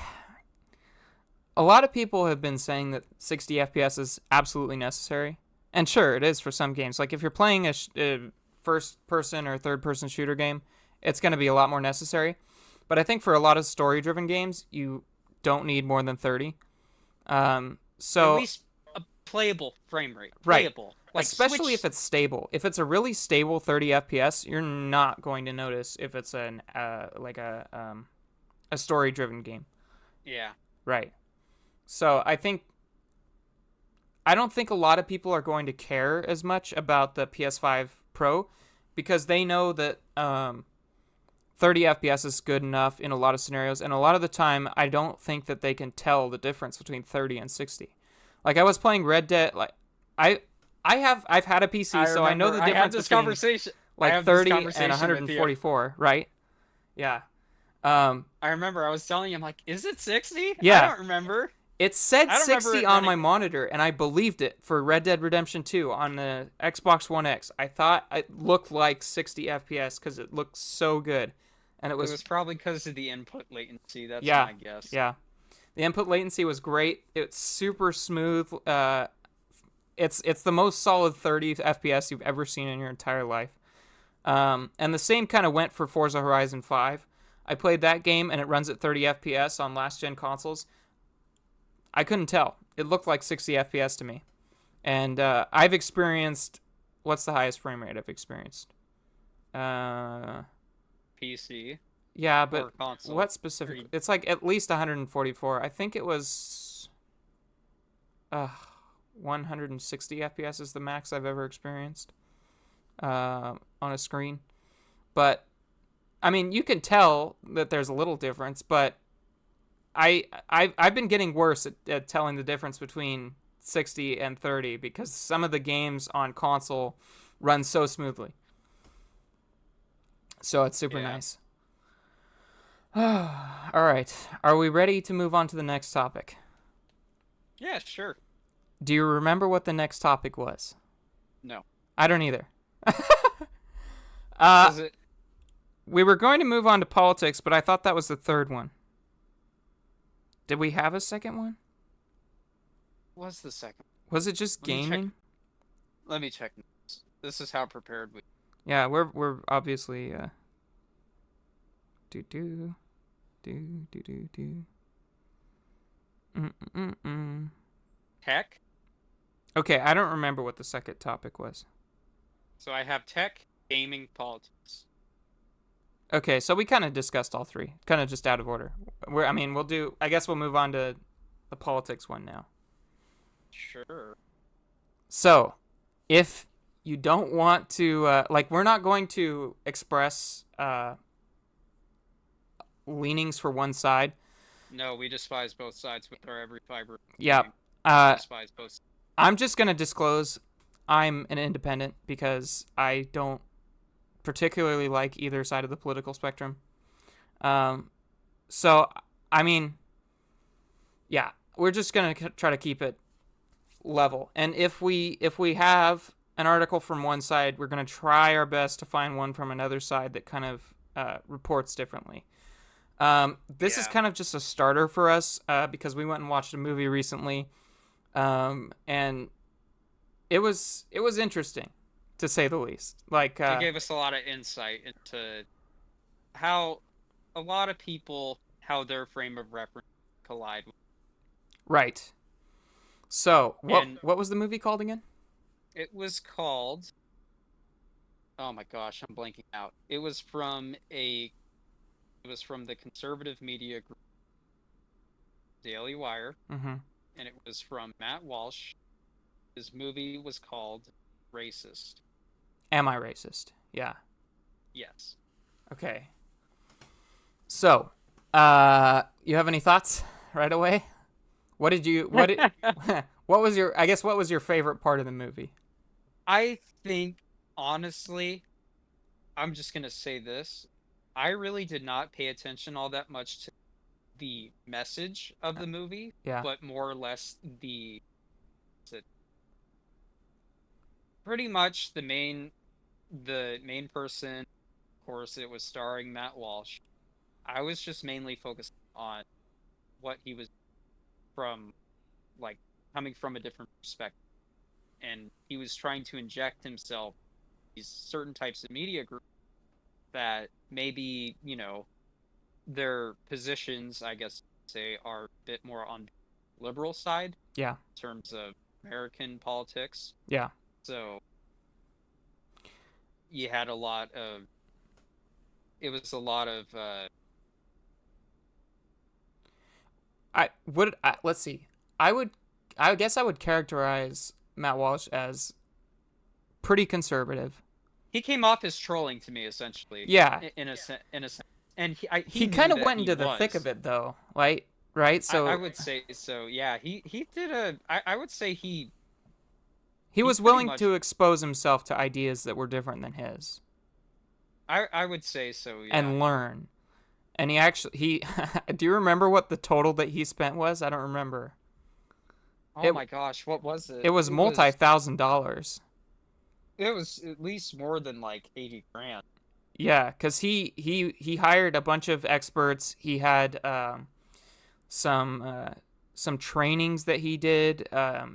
A lot of people have been saying that 60 FPS is absolutely necessary, and sure, it is for some games. Like if you're playing a first-person or third-person shooter game, it's going to be a lot more necessary. But I think for a lot of story-driven games, you don't need more than 30. at So least a playable frame rate. right, Playable. Like especially Switch. if it's stable. If it's a really stable 30 FPS, you're not going to notice if it's an like a story-driven game. Yeah. Right. So I don't think a lot of people are going to care as much about the PS5 Pro because they know that 30 FPS is good enough in a lot of scenarios, and a lot of the time I don't think that they can tell the difference between 30 and 60. Like I was playing Red Dead, like I I've had a PC, I so I know remember the I had difference this between conversation. I like have this 30 and conversation with you. 144, right? Yeah. Um, I remember I was telling you, I'm like, is it 60? I yeah. don't remember. It said I don't remember 60 it on my running. monitor, and I believed it for Red Dead Redemption 2 on the Xbox One X. I thought it looked like 60 FPS because it looked so good. And it It was, was probably because of the input latency. That's yeah, my guess. yeah. The input latency was great. It's super smooth. It's the most solid 30 FPS you've ever seen in your entire life. And the same kind of went for Forza Horizon 5. I played that game, and it runs at 30 FPS on last gen consoles. I couldn't tell. It looked like 60 FPS to me. And I've experienced, what's the highest frame rate I've experienced? Uh, PC yeah, or but console. what specifically? It's like at least 144. I think it was uh, 160 FPS is the max I've ever experienced on a screen. But I mean, you can tell that there's a little difference, but I've been getting worse at telling the difference between 60 and 30 because some of the games on console run so smoothly. So it's super Yeah. nice. All right. Are we ready to move on to the next topic? Yeah, sure. Do you remember what the next topic was? No. I don't either. Was it? We were going to move on to politics, but I thought that was the third one. Did we have a second one? Was the second? Was it just Let me check. gaming? Let me check. This is how prepared we. Yeah, we're obviously do do do do do do. Mm. Tech. Okay, I don't remember what the second topic was. So I have tech, gaming, politics. Okay, so we kind of discussed all three, kind of just out of order. We'll do. I guess we'll move on to the politics one now. Sure. So, if you don't want to, we're not going to express leanings for one side. No, we despise both sides with our every fiber. Yeah. We despise both. I'm just gonna disclose I'm an independent because I don't particularly like either side of the political spectrum. So I mean, yeah, we're just gonna try to keep it level. And if we have an article from one side, we're gonna try our best to find one from another side that kind of reports differently. This is kind of just a starter for us because we went and watched a movie recently, and it was interesting to say the least. Like It gave us a lot of insight into how a lot of people how their frame of reference collide. Right. So And what was the movie called again? it was called. Oh my gosh, I'm blanking out. It was from the conservative media group Daily Wire, Mm-hmm. and it was from Matt Walsh. His movie was called Racist. Am I racist? Yeah. Yes. Okay. So, you have any thoughts right away? What was your favorite part of the movie? I think, honestly, I'm just going to say this. I really did not pay attention all that much to the message of the movie, Yeah. but more or less pretty much the main person, of course, it was starring Matt Walsh. I was just mainly focused on what he was from, like, coming from a different perspective. And he was trying to inject himself these certain types of media groups that maybe, their positions, I guess, say, are a bit more on the liberal side Yeah. in terms of American politics. Yeah. So you had a lot of, it was a lot of, Let's see. I guess I would characterize Matt Walsh as pretty conservative. he came off as trolling to me, essentially. Yeah. In a sense. And He knew kind of that went he into the was. thick of it though, right? So I would say so. Yeah, he did I would say he He He was pretty willing much, to expose himself to ideas that were different than his I would say so, yeah. and learn. And he do you remember what the total that he spent was? I don't remember. Oh It my gosh, what was it it? was multi-thousand dollars. It was at least more than like 80 grand. Yeah, because he hired a bunch of experts. He had some some trainings that he did.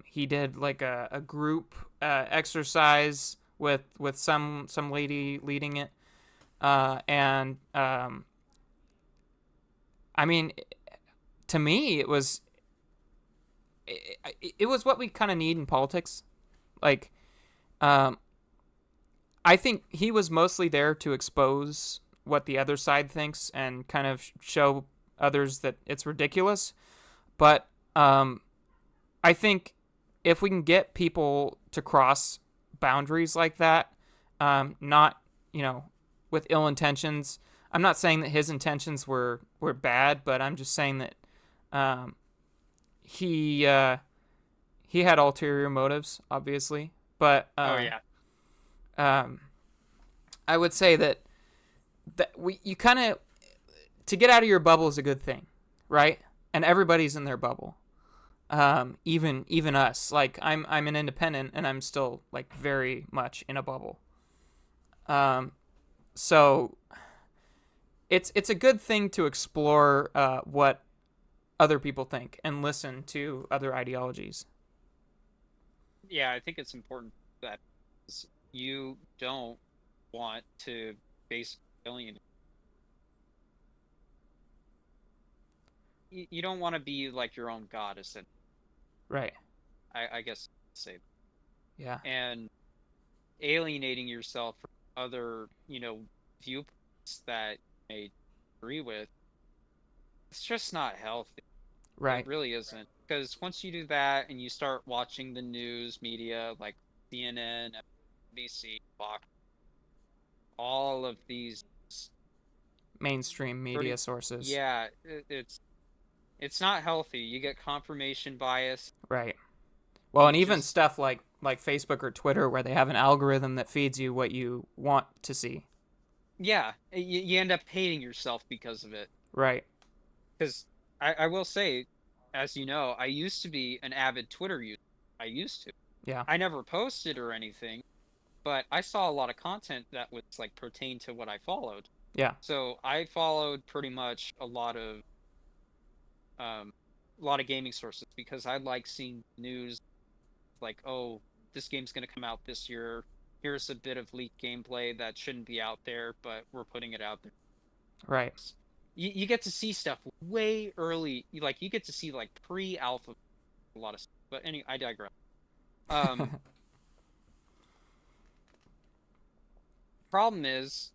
He did like a group exercise with some lady leading it. And I mean, to me, it was what we kind of need in politics. Like, um, I think he was mostly there to expose what the other side thinks and kind of show others that it's ridiculous. But I think if we can get people to cross boundaries like that, not with ill intentions. I'm not saying that his intentions were bad, but I'm just saying that um, he had ulterior motives, obviously. But Oh yeah. um, I would say that you kind of to get out of your bubble is a good thing, right? And everybody's in their bubble. Even us. Like I'm an independent, and I'm still like very much in a bubble. Um, so it's a good thing to explore what other people think and listen to other ideologies. Yeah, I think it's important that you don't want to basically alienate. You don't want to be like your own goddess, and Right. I guess I'd say, Yeah. and alienating yourself from other, viewpoints that you may agree with. It's just not healthy. It Right. really isn't. Because once you do that and you start watching the news media like CNN, NBC, Fox, all of these Mainstream pretty, media sources. yeah, it's not healthy. You get confirmation bias. Right. Well, You and even just, stuff like Facebook or Twitter where they have an algorithm that feeds you what you want to see. yeah, you end up hating yourself because of it. Right. Because I will say, as you know, I used to be an avid Twitter user. I used to. Yeah. I never posted or anything, but I saw a lot of content that was like pertain to what I followed. Yeah. So I followed pretty much um, a lot of gaming sources because I like seeing news like, oh, this game's gonna come out this year. Here's a bit of leaked gameplay that shouldn't be out there, but we're putting it out there. Right. You get to see stuff way early. You get to see like pre-alpha a lot of stuff. But anyway, I digress. Um, Problem is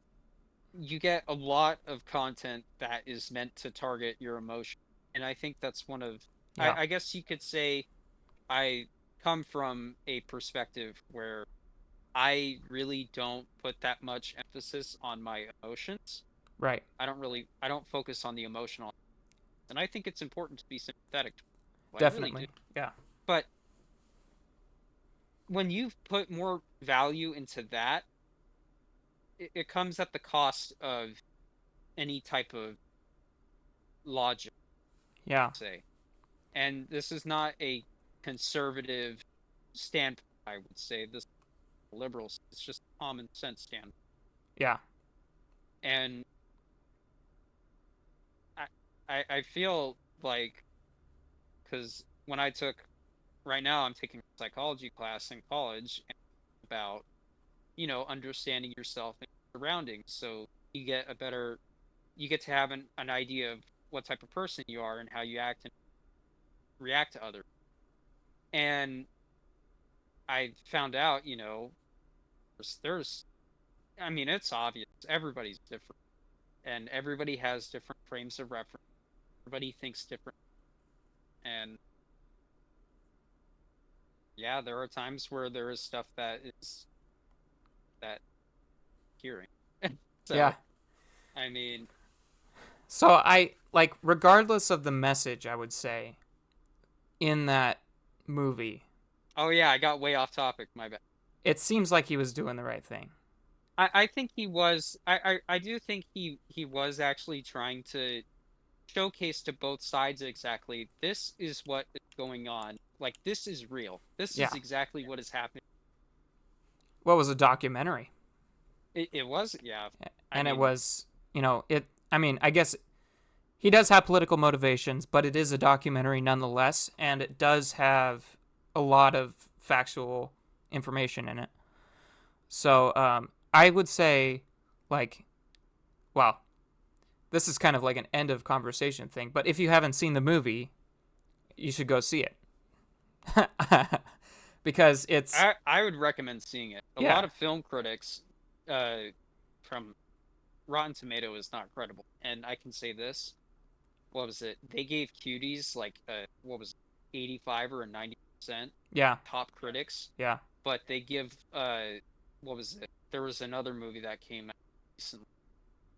you get a lot of content that is meant to target your emotion. And I think that's one of Yeah. I guess you could say I come from a perspective where I really don't put that much emphasis on my emotions. Right. I don't focus on the emotional. And I think it's important to be sympathetic. I really do. Definitely. Yeah. But when you put more value into that, it comes at the cost of any type of logic, Yeah. say. And this is not a conservative standpoint, I would say. This is liberal. It's just a common sense standpoint. Yeah. And I, I feel like, because when I took, right now I'm taking a psychology class in college about, understanding yourself and your surroundings. So you get you get to have an idea of what type of person you are and how you act and react to others. And I found out, there's I mean, it's obvious. Everybody's different, and everybody has different frames of reference. Everybody thinks different, and yeah, there are times where there is stuff that is that hearing. Yeah. So, I mean, So I like regardless of the message, I would say in that movie, Oh yeah, I got way off topic. My bad. It seems like he was doing the right thing. I think he was. I do think he was actually trying to showcase to both sides exactly this is what is going on. Like this is real. This is Yeah. exactly what is happening. What was a documentary? It was, yeah. I And it mean, was, it. I mean, I guess he does have political motivations, but it is a documentary nonetheless, and it does have a lot of factual information in it. So I would say, like, well, this is kind of like an end of conversation thing, but if you haven't seen the movie, you should go see it. Because it's, I would recommend seeing it. A yeah, lot of film critics, uh, from Rotten Tomato is not credible, and I can say this. What was it? They gave Cuties like what was it, 85 or a 90% yeah, top critics, yeah, but they give what was it? There was another movie that came out recently,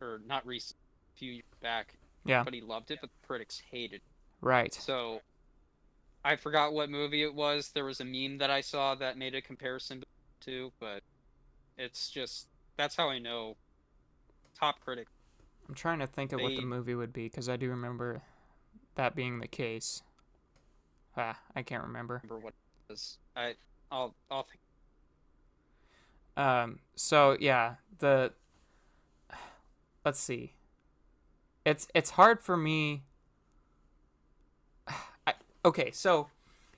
or not recent, a few years back. yeah, Everybody loved it, but the critics hated it. right. So I forgot what movie it was. There was a meme that I saw that made a comparison to, but it's just that's how I know top critics. I'm trying to think of what the They movie would be because I do remember that being the case. I can't remember. remember what it was. I'll think. So yeah, let's see. It's hard for me. Okay, so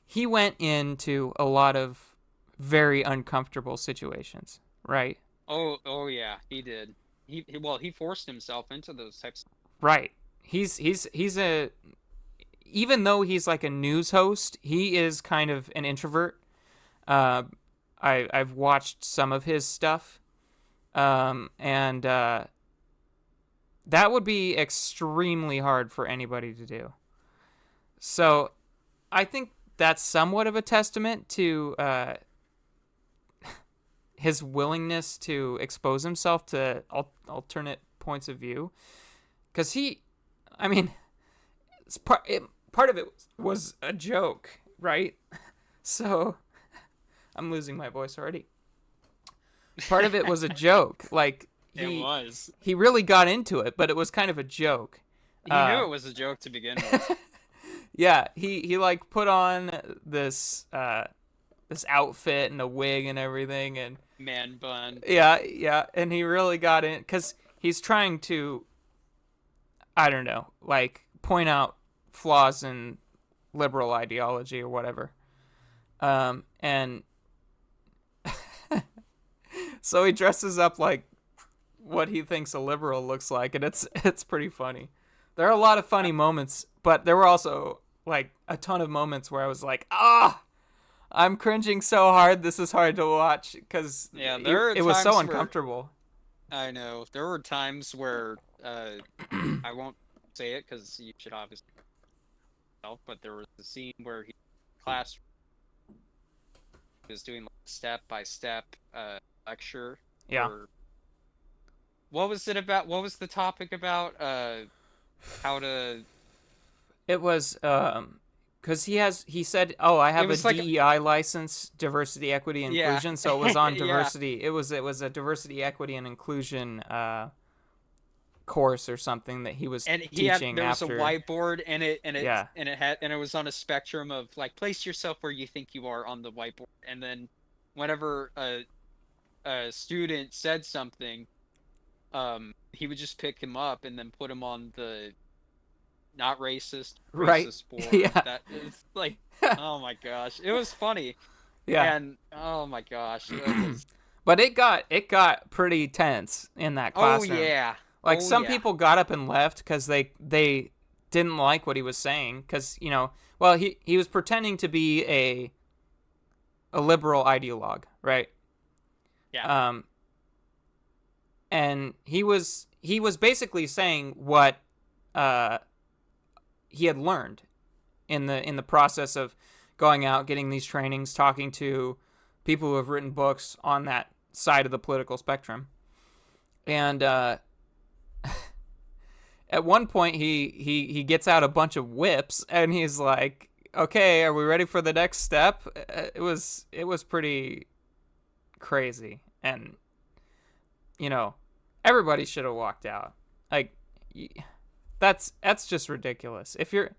he went into a lot of very uncomfortable situations, right? Oh yeah, he did. Well, he forced himself into those types. Right. He's a even though he's like a news host, he is kind of an introvert. Uh, I've watched some of his stuff, and that would be extremely hard for anybody to do. So I think that's somewhat of a testament to his willingness to expose himself to alternate points of view. Because I mean, part of it was a joke, right? So I'm losing my voice already. Part of it was a joke. Like It was. he really got into it, but it was kind of a joke. He knew Uh, it was a joke to begin with. yeah, he like put on this outfit and a wig and everything, and Man bun. yeah, and he really got in because he's trying to, I don't know, like point out flaws in liberal ideology or whatever. And so he dresses up like what he thinks a liberal looks like, and it's pretty funny. There are a lot of funny moments, but there were also like a ton of moments where I was like, I'm cringing so hard. This is hard to watch because Yeah, there are it was so times where uncomfortable. I know there were times where I won't say it because you should obviously know, but there was a scene where he class was doing like step by step lecture Yeah, for what was it about? What was the topic about? How to? it was because he said, oh, I It have a was like DEI license, diversity, equity, yeah, inclusion. So it was on yeah. diversity. It was a diversity, equity, and inclusion course or something that he was And he had teaching there was a after. whiteboard and Yeah, it was on a spectrum of like place yourself where you think you are on the whiteboard, and then whenever a student said something, he would just pick him up and then put him on the not racist, right. racist board. Yeah, That is like, oh my gosh, it was funny, yeah. and oh my gosh, it was. But it got pretty tense in that Oh classroom. yeah, Like oh some yeah, people got up and left because they didn't like what he was saying because well he was pretending to be a liberal ideologue, right? yeah, Um, and he was basically saying what uh he had learned in the process of going out, getting these trainings, talking to people who have written books on that side of the political spectrum. And at one point he gets out a bunch of whips and he's like, Okay, are we ready for the next step? It was pretty crazy, and you know, everybody should have walked out. Like, that's just ridiculous. If you're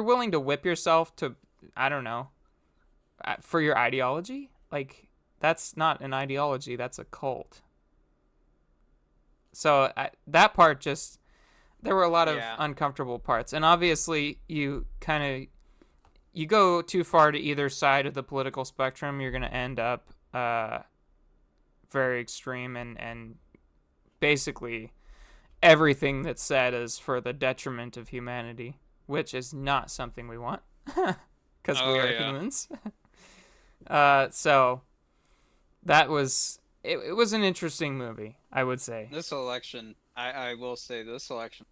willing to whip yourself to, I don't know, for your ideology, like that's not an ideology, that's a cult. So that part just there were a lot of Yeah. uncomfortable parts, and obviously you go too far to either side of the political spectrum, you're gonna end up very extreme, and basically everything that's said is for the detriment of humanity, which is not something we want because we Oh are yeah. humans. So that was it was an interesting movie, I would say. This election, I will say this election.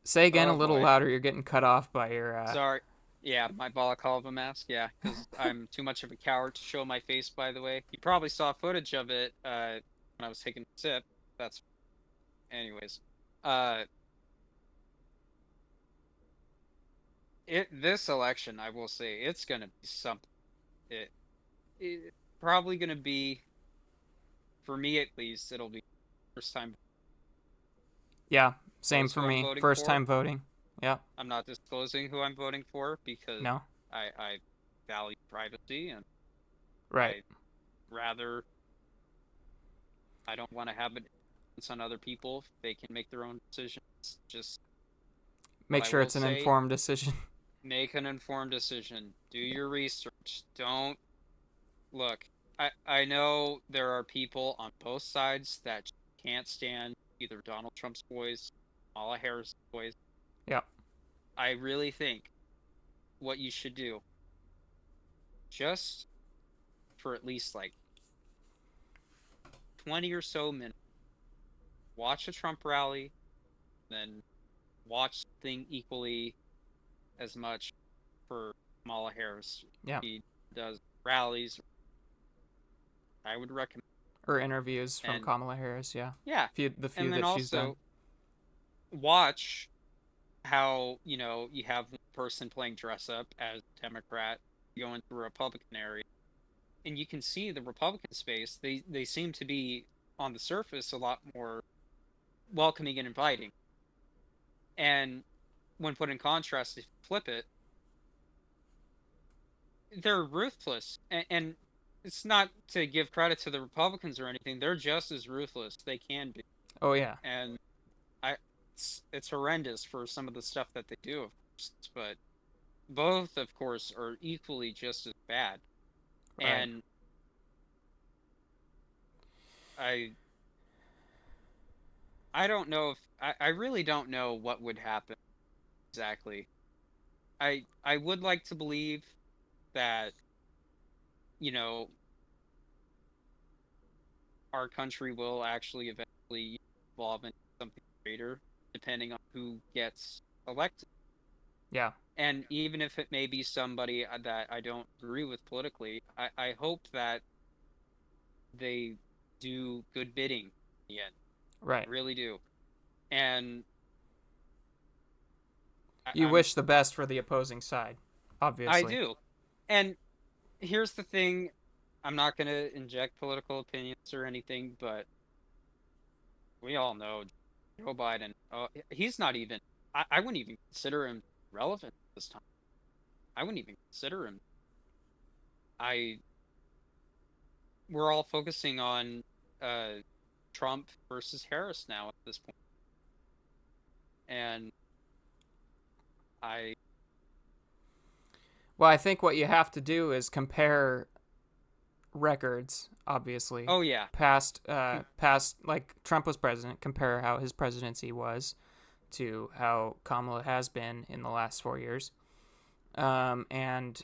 Say again a Oh little boy. louder. You're getting cut off by your. Sorry. Yeah, my balaclava mask. Yeah, because I'm too much of a coward to show my face. By the way, you probably saw footage of it when I was taking a sip. That's, anyways. Uh, this election, I will say, it's gonna be something. It probably gonna be, for me at least, it'll be first time Yeah, same disclose for who I'm me. voting First for. time voting. Yeah. I'm not disclosing who I'm voting for because No. I value privacy and Right. I rather I don't want to have it on other people. They can make their own decisions. Just what Make I sure will it's an say, informed decision. make an informed decision. Do your research. Don't look. I know there are people on both sides that can't stand either Donald Trump's voice, Kamala Harris' voice. Yeah. I really think what you should do, just for at least like 20 or so minutes, watch a Trump rally, then watch something equally as much for Kamala Harris. Yeah. She does rallies. I would recommend. Or interviews from And Kamala Harris. Yeah. yeah, The few and then that she's done. also watch how, you have one person playing dress up as Democrat going through a Republican area, and you can see the Republican space. They seem to be on the surface a lot more welcoming and inviting. And when put in contrast, if you flip it, they're ruthless. And it's not to give credit to the Republicans or anything. They're just as ruthless. They can be. Oh yeah. And I it's horrendous for some of the stuff that they do, of course, but both, of course, are equally just as bad. Right. And I I don't know if I really don't know what would happen exactly. I would like to believe that, you know, our country will actually eventually evolve into something greater, depending on who gets elected. Yeah. And even if it may be somebody that I don't agree with politically, I hope that they do good bidding in the end. Right. I really do. And I, You I'm wish the best for the opposing side, I obviously. do. And here's the thing, I'm not going to inject political opinions or anything, but we all know Joe Biden, he's not even, I wouldn't even consider him relevant this time. I wouldn't even consider him. I, we're all focusing on uh, Trump versus Harris now at this point. And I, Well, I think what you have to do is compare records, obviously. oh yeah, Past like Trump was president, compare how his presidency was to how Kamala has been in the last 4 years. And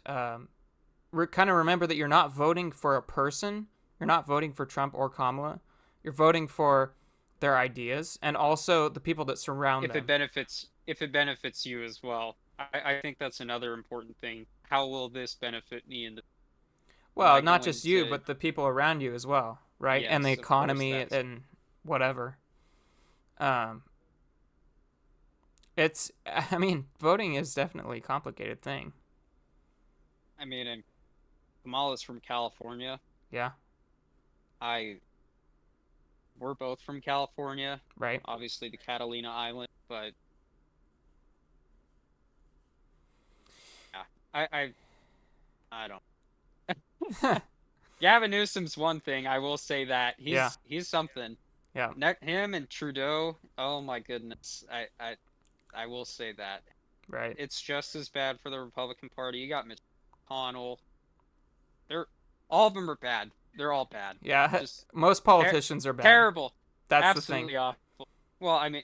kind of remember that you're not voting for a person. You're not voting for Trump or Kamala. You're voting for their ideas and also the people that surround them. if it benefits you as well. I think that's another important thing. How will this benefit me? And am Well, I not going just you, to? but the people around you as well, right? And the Yes, of course, economy that's and whatever. Um, I mean, voting is definitely a complicated thing. I mean, and Kamala's from California. Yeah, I We're both from California, right. obviously the Catalina Island, but yeah, I don't. Gavin Newsom's one thing. I will say that Yeah, he's something. yeah, Him and Trudeau. Oh my goodness. I will say that right. it's just as bad for the Republican Party. You got Mitch McConnell. They're all of them are bad. They're all bad. Yeah, Just most ter politicians are bad. terrible. That's the thing. Absolutely awful. Well, I mean,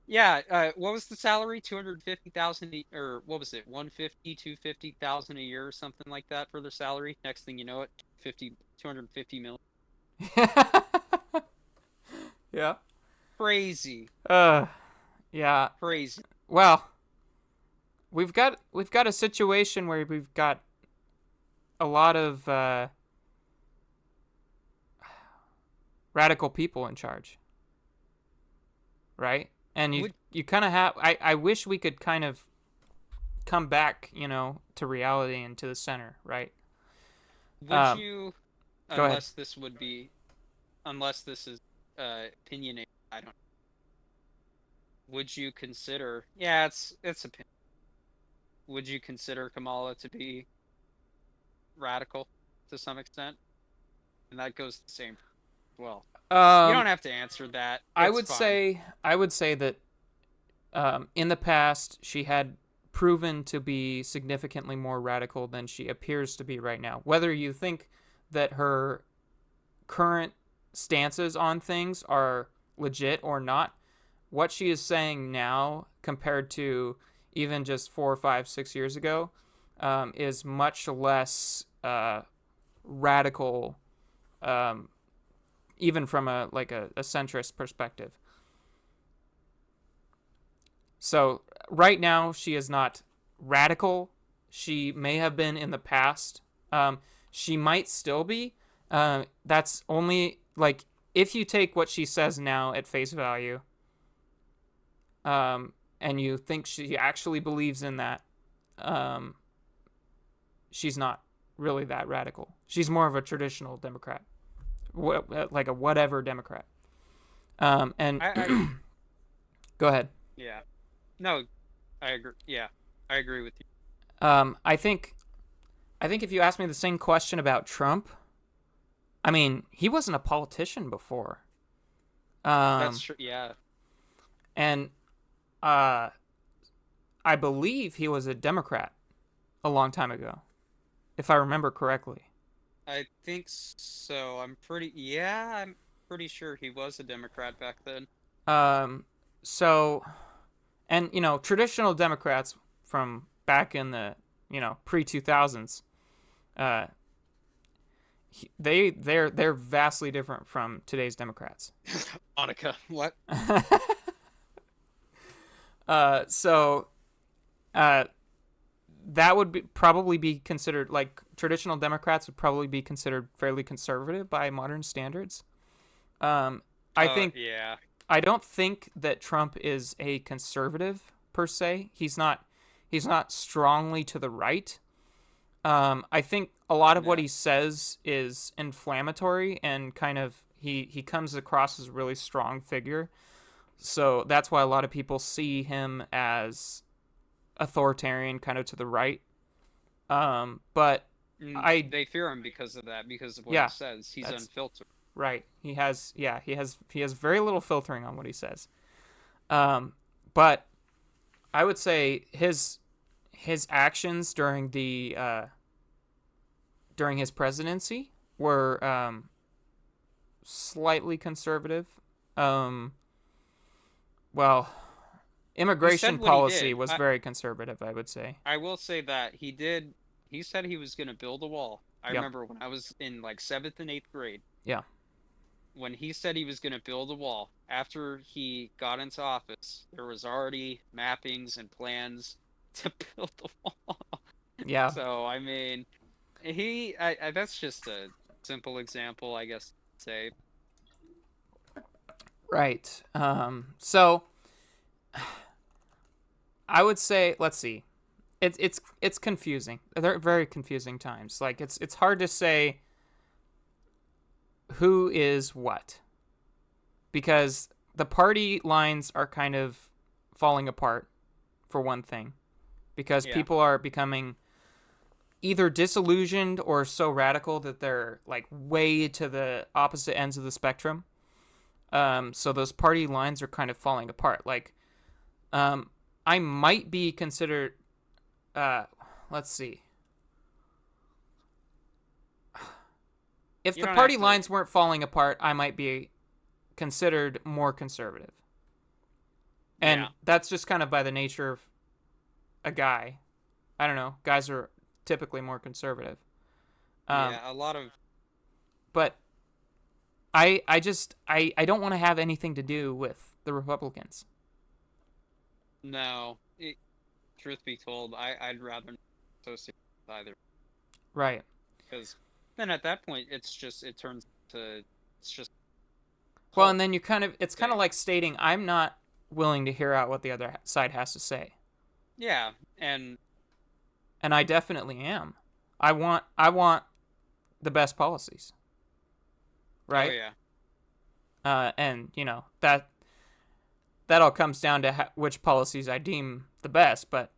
yeah. What was the salary? 250,000, or what was it? 150, 250,000 a year, or something like that for their salary. Next thing you know, it 250 million. Yeah. Crazy, Uh, yeah. crazy. Well, we've got a situation where we've got a lot of radical people in charge, right? And Would you kind of have. I wish we could kind of come back, to reality and to the center, right? would Um, you, Go ahead. unless this would be, unless this is opinionated, I don't. Would you consider? Yeah, it's opinion. Would you consider Kamala to be radical to some extent? And that goes the same as well. You Um, don't have to answer that. I It's would fine. say I would say that in the past she had proven to be significantly more radical than she appears to be right now. Whether you think that her current stances on things are legit or not, what she is saying now compared to even just 4, 5, 6 years ago is much less radical, um, even from a centrist perspective. So right now she is not radical. She may have been in the past. She might still be. That's only like if you take what she says now at face value, and you think she actually believes in that, um, she's not really that radical. She's more of a traditional Democrat, like a whatever Democrat. And I go ahead. yeah. No, I agree. Yeah, I agree with you. I think if you ask me the same question about Trump, I mean, he wasn't a politician before. That's Um, true. Yeah, and uh, I believe he was a Democrat a long time ago, if I remember correctly. I think so. I'm pretty sure he was a Democrat back then. Um, so, and traditional Democrats from back in the pre 2000s, uh, they're vastly different from today's Democrats. Monica, what? So uh, that would probably be considered like traditional Democrats would probably be considered fairly conservative by modern standards. Um, I think Yeah. I don't think that Trump is a conservative per se. He's not. He's not strongly to the right. I think a lot of what No. he says is inflammatory and kind of he comes across as a really strong figure. So that's why a lot of people see him as authoritarian, kind of to the right. But I, They fear him because of that, because of what he yeah, says. He's that's unfiltered. right. He has very little filtering on what he says. But I would say his actions during his presidency were slightly conservative. Um, well, He immigration said what he policy did. was very conservative, I would say. I will say that he did. He said he was going to build a wall. I Yep. remember when I was in like seventh and eighth grade, Yeah. when he said he was going to build a wall. After he got into office, there was already mappings and plans to build the wall. Yeah. So I mean, that's just a simple example, I guess. Say, Right. So I would say, let's see. It's confusing. They're very confusing times. Like it's hard to say who is what because the party lines are kind of falling apart for one thing because Yeah. people are becoming either disillusioned or so radical that they're like way to the opposite ends of the spectrum. So those party lines are kind of falling apart. Like, I might be considered. Let's see. If You the don't have party to. lines weren't falling apart, I might be considered more conservative. And Yeah. that's just kind of by the nature of a guy. I don't know. Guys are typically more conservative. Um, Yeah. A lot of. but I don't want to have anything to do with the Republicans. No. Truth be told, I'd rather not associate with either. Right. Because then at that point, it turns to, it's just Well, cult and then it's kind of thing. like stating I'm not willing to hear out what the other side has to say. Yeah. And, And I definitely am. I want the best policies, oh, right? yeah. And that all comes down to which policies I deem the best, but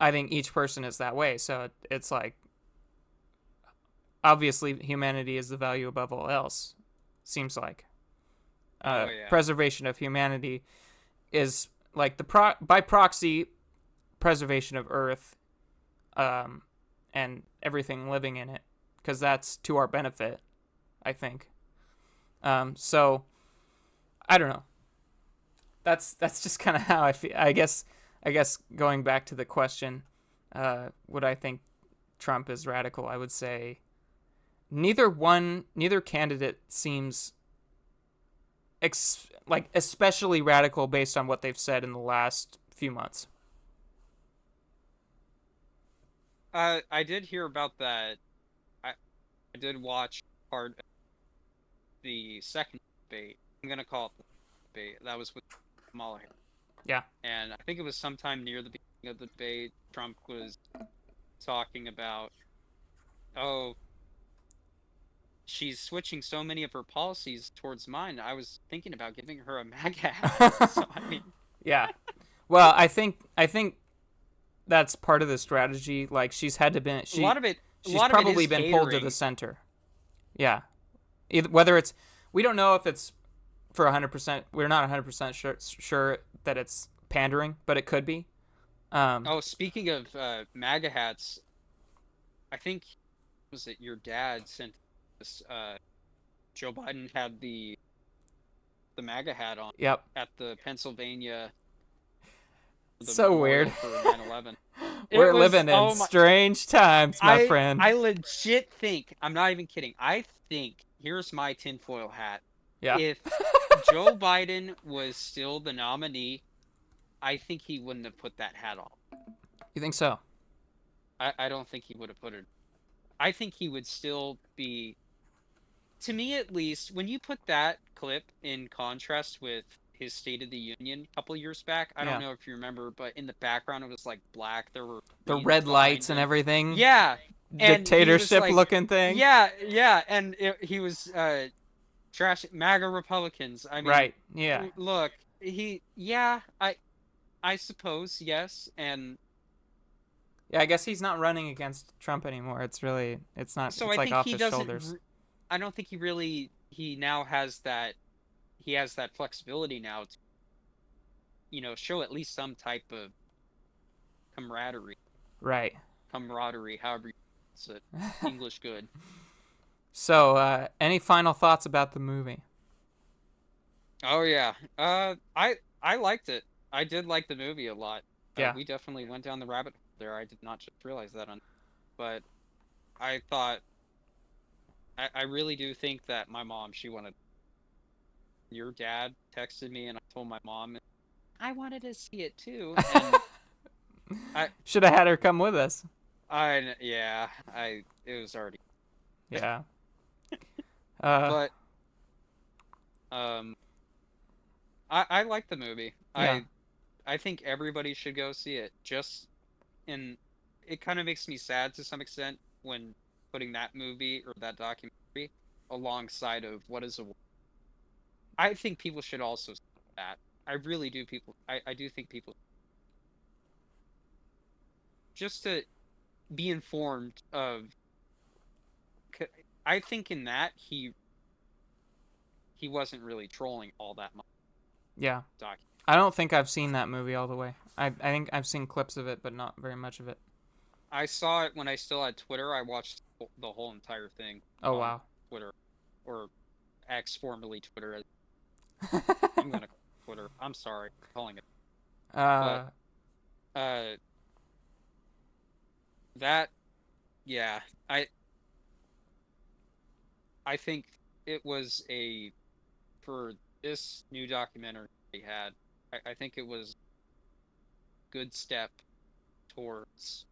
I think each person is that way. So it's like obviously humanity is the value above all else. Seems like Oh, yeah. preservation of humanity is like by proxy preservation of Earth, and everything living in it, because that's to our benefit, I think. So I don't know. That's just kind of how I feel. I guess going back to the question, would I think Trump is radical? I would say neither candidate seems like especially radical based on what they've said in the last few months. I did hear about that. I did watch part of the second debate. I'm gonna call it the debate. That was with Kamala Harris. Yeah. And I think it was sometime near the beginning of the debate. Trump was talking about, oh, she's switching so many of her policies towards mine. I was thinking about giving her a MAGA hat. So I mean, Yeah. Well, I think that's part of the strategy. Like she's had to been a lot of it, a she's lot of it probably is been pulled to the catering. center. Yeah. Whether it's we don't know if it's for 100%. We're not 100% sure that it's pandering, but it could be. Um, Oh, speaking of MAGA hats, I think was it your dad sent this? Joe Biden had the MAGA hat on yep. at the Pennsylvania the So weird. memorial for 9/11. It We're was, living in oh my, strange times, my friend. I legit think, I'm not even kidding. I think, here's my tinfoil hat. Yeah. If Joe Biden was still the nominee, I think he wouldn't have put that hat on. You think so? I don't think he would have put it. I think he would still be, to me at least, when you put that clip in contrast with his State of the Union a couple years back, I don't Yeah. know if you remember, but in the background it was like black. There were The trees red behind lights and him. everything. Yeah, and he was Dictatorship like, looking thing. yeah, yeah, and he was trash MAGA Republicans. I mean, Right. Yeah. look, yeah, I suppose yes, and Yeah, I guess he's not running against Trump anymore. so it's I like think off he his shoulders. doesn't. I don't think he now has that. He has that flexibility now to, show at least some type of camaraderie, Right. however you say it, English good. So, any final thoughts about the movie? Oh yeah, I liked it. I did like the movie a lot. Yeah. We definitely went down the rabbit hole there. I did not just realize that but I thought I really do think that my mom, she wanted, your dad texted me and I told my mom I wanted to see it too, and I Should have had her come with us. yeah, it was already, Yeah. Uh, but um I like the movie. yeah. I think everybody should go see it. Just in, it kind of makes me sad to some extent when putting that movie or that documentary alongside of What is a. I think people should also see that. I really do. I do think people just to be informed of. I think in that he wasn't really trolling all that much. Yeah. Doc. I don't think I've seen that movie all the way. I think I've seen clips of it, but not very much of it. I saw it when I still had Twitter. I watched the whole entire thing Oh on wow. Twitter, or X, formerly Twitter. I'm gonna call it Twitter. I'm sorry, I'm calling it. But uh uh, that yeah, I I think it was a for this new documentary they had. I think it was a good step towards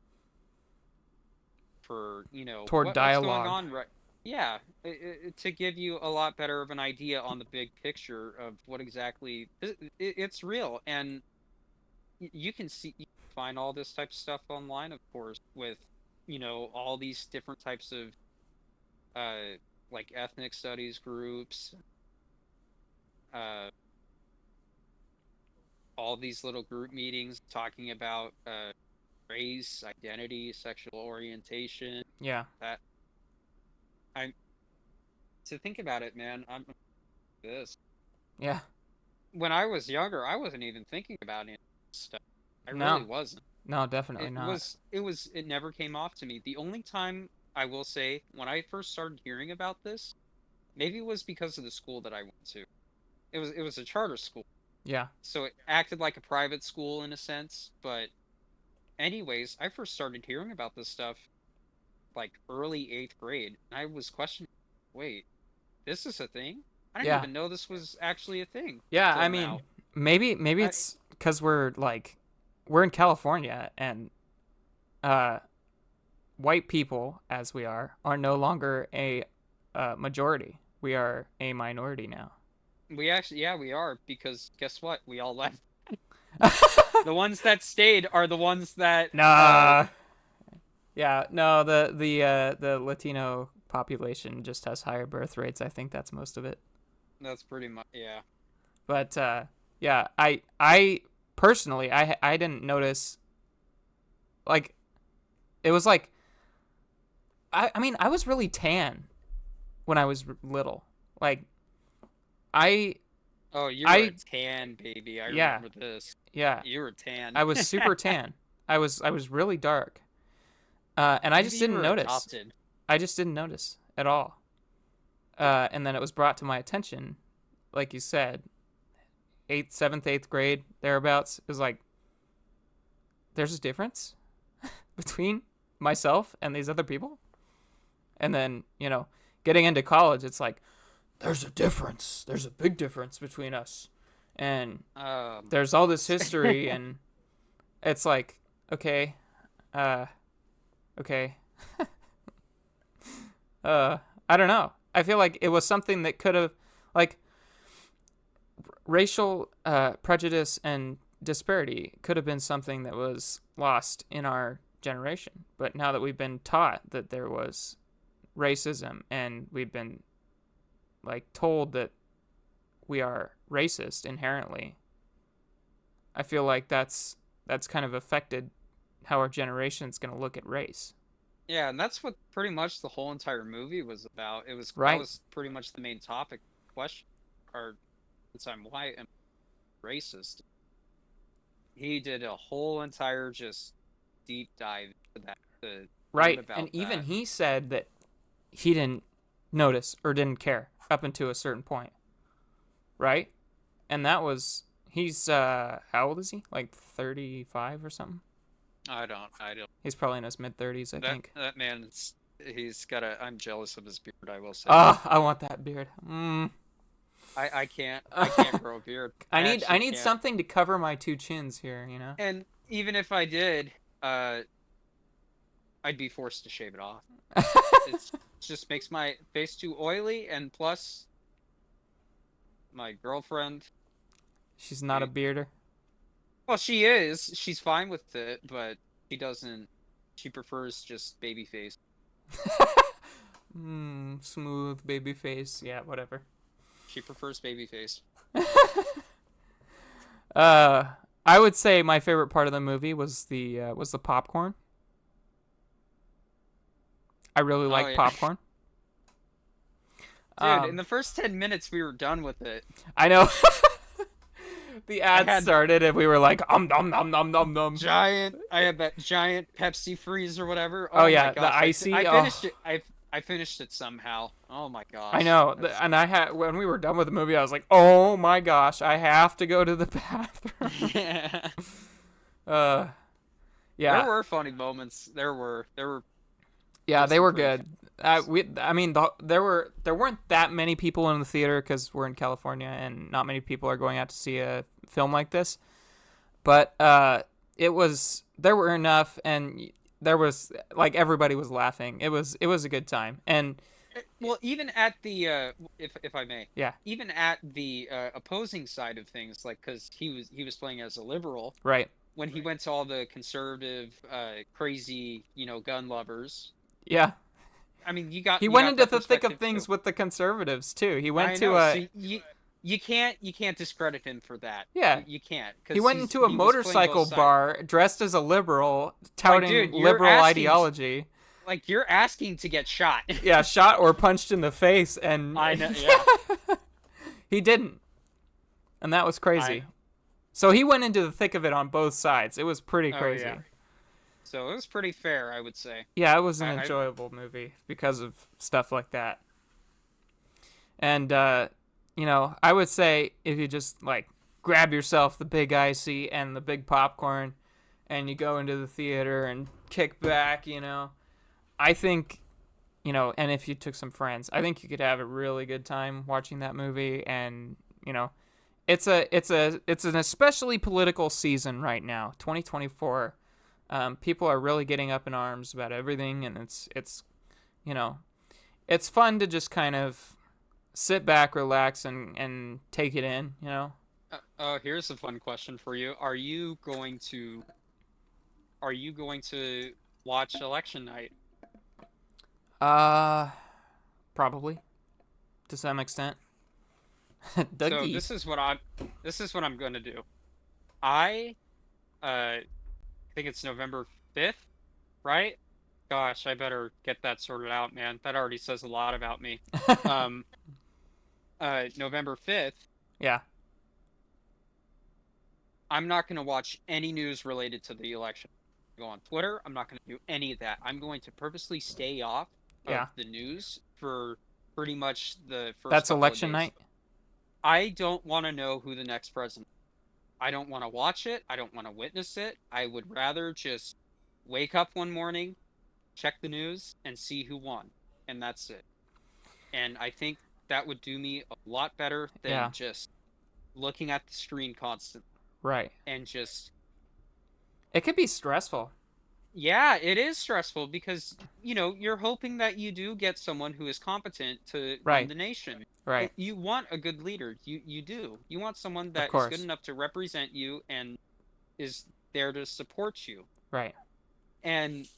for toward what's going dialogue. on, right? Yeah, to give you a lot better of an idea on the big picture of what exactly it's real, and you can see, you can find all this type of stuff online, of course, with all these different types of uh like ethnic studies groups, uh all these little group meetings talking about race, identity, sexual orientation. Yeah. That I'm To think about it, man. I'm this Yeah. When I was younger, I wasn't even thinking about any of this stuff. I really No. wasn't. No, definitely not. It never came off to me. The only time I will say when I first started hearing about this, maybe it was because of the school that I went to. It was a charter school. Yeah. So it acted like a private school in a sense, but anyways, I first started hearing about this stuff like early 8th grade, and I was questioning, wait, this is a thing? I didn't Yeah. even know this was actually a thing Yeah, I till mean, now. maybe I it's cuz we're in California and uh white people as we are no longer a majority. We are a minority now. We actually, yeah, we are, because guess what? We all left. The ones that stayed are the ones that Nah. Yeah, no, the Latino population just has higher birth rates. I think that's most of it. that's pretty much, yeah. But yeah, I personally I didn't notice like it was like I mean I was really tan when I was little. Like I Oh, you were a I tan baby. I yeah, remember this. yeah. You were tan. I was super tan. I was really dark. And I Maybe just you didn't were notice. adopted. I just didn't notice at all. And then it was brought to my attention, like you said, eighth, seventh, eighth grade, thereabouts. It was like, there's a difference between myself and these other people. And then, getting into college, it's like, there's a difference. There's a big difference between us. And Um, there's all this history, and it's like, okay, uh, okay. I don't know. I feel like it was something that could have, like, racial prejudice and disparity could have been something that was lost in our generation. But now that we've been taught that there was racism and we've been like told that we are racist inherently, I feel like that's kind of affected how our generation's going to look at race. yeah, and that's what pretty much the whole entire movie was about. That Right? was pretty much the main topic question. Or since I'm white and racist, he did a whole entire just deep dive into that to learn Right. And about even that. he said that he didn't notice or didn't care up until a certain point. Right? And that was he's how old is he? Like 35 or something? I don't. He's probably in his mid 30s, I think. That man's he's got a. I'm jealous of his beard. I will say. Ah, I want that beard. I can't grow a beard. I I need I actually need can't. something to cover my two chins here. And even if I did, uh, I'd be forced to shave it off. It just makes my face too oily, and plus, my girlfriend. She's not a eh, bearder. Well, she is. She's fine with it, but she doesn't. She prefers just baby face. Smooth baby face. Yeah, whatever. She prefers baby face. Uh, I would say my favorite part of the movie was the popcorn. I really Oh like yeah, popcorn. dude. In Um, the first 10 minutes, we were done with it. I know. The I ad had started and we were like, nom nom nom nom nom. I had that giant Pepsi freeze or whatever. Oh Oh my yeah, the gosh, I icy. finished Oh, it. I finished it somehow. Oh my I gosh, know. that's And I had when we were done with the movie, I was like, oh my gosh, I have to go to the bathroom. yeah. uh, There yeah, were funny moments. There yeah, was they some were pretty good. funny moments. I mean, there weren't that many people in the theater because we're in California and not many people are going out to see a film like this. But there were enough, and there was like everybody was laughing. It was a good time, and Well, even at the if I may, yeah, even at the opposing side of things, like because he was playing as a liberal right, when he went to all the conservative, crazy, gun lovers. yeah. I mean, He you went got into that the thick of perspective things too. with the conservatives too. He went I to know. a So you can't discredit him for that. yeah. You can't He because went into a he was playing both motorcycle sides. bar dressed as a liberal, Like, touting dude, you're liberal asking ideology. you're asking to get shot. Yeah, shot or punched in the face, and I know. Yeah. he didn't, and that was I. crazy. So he went into the thick of it on both sides. It was pretty Oh yeah. crazy. So it was pretty fair, I would say. Yeah, it was an I enjoyable movie because of stuff like that. And I would say if you just like grab yourself the big icy and the big popcorn and you go into the theater and kick back, I think, and if you took some friends, I think you could have a really good time watching that movie. And it's an especially political season right now, 2024. People are really getting up in arms about everything, and you know it's fun to just kind of sit back, relax, and take it in. here's a fun question for you. Are you going to watch election night? Uh, Probably to some extent. So Dougie. this is what I'm going to do. I think it's November 5th, right? Gosh, I better get that sorted out, man. That already says a lot about me. Um November 5th, Yeah, I'm not going to watch any news related to the election. Go on Twitter, I'm not going to do any of that. I'm going to purposely stay off of yeah. the news for pretty much the first That's couple of election days. night. I don't want to know who the next president. I don't want to watch it. I don't want to witness it. I would rather just wake up one morning, check the news, and see who won. And that's it. And I think that would do me a lot better than Yeah, just looking at the screen constantly right. and just It could be stressful. yeah, it is stressful because you're hoping that you do get someone who is competent to run Right, the nation. right. You want a good leader. You do. You want someone Of that is good course. enough to represent you and is there to support you. Right. And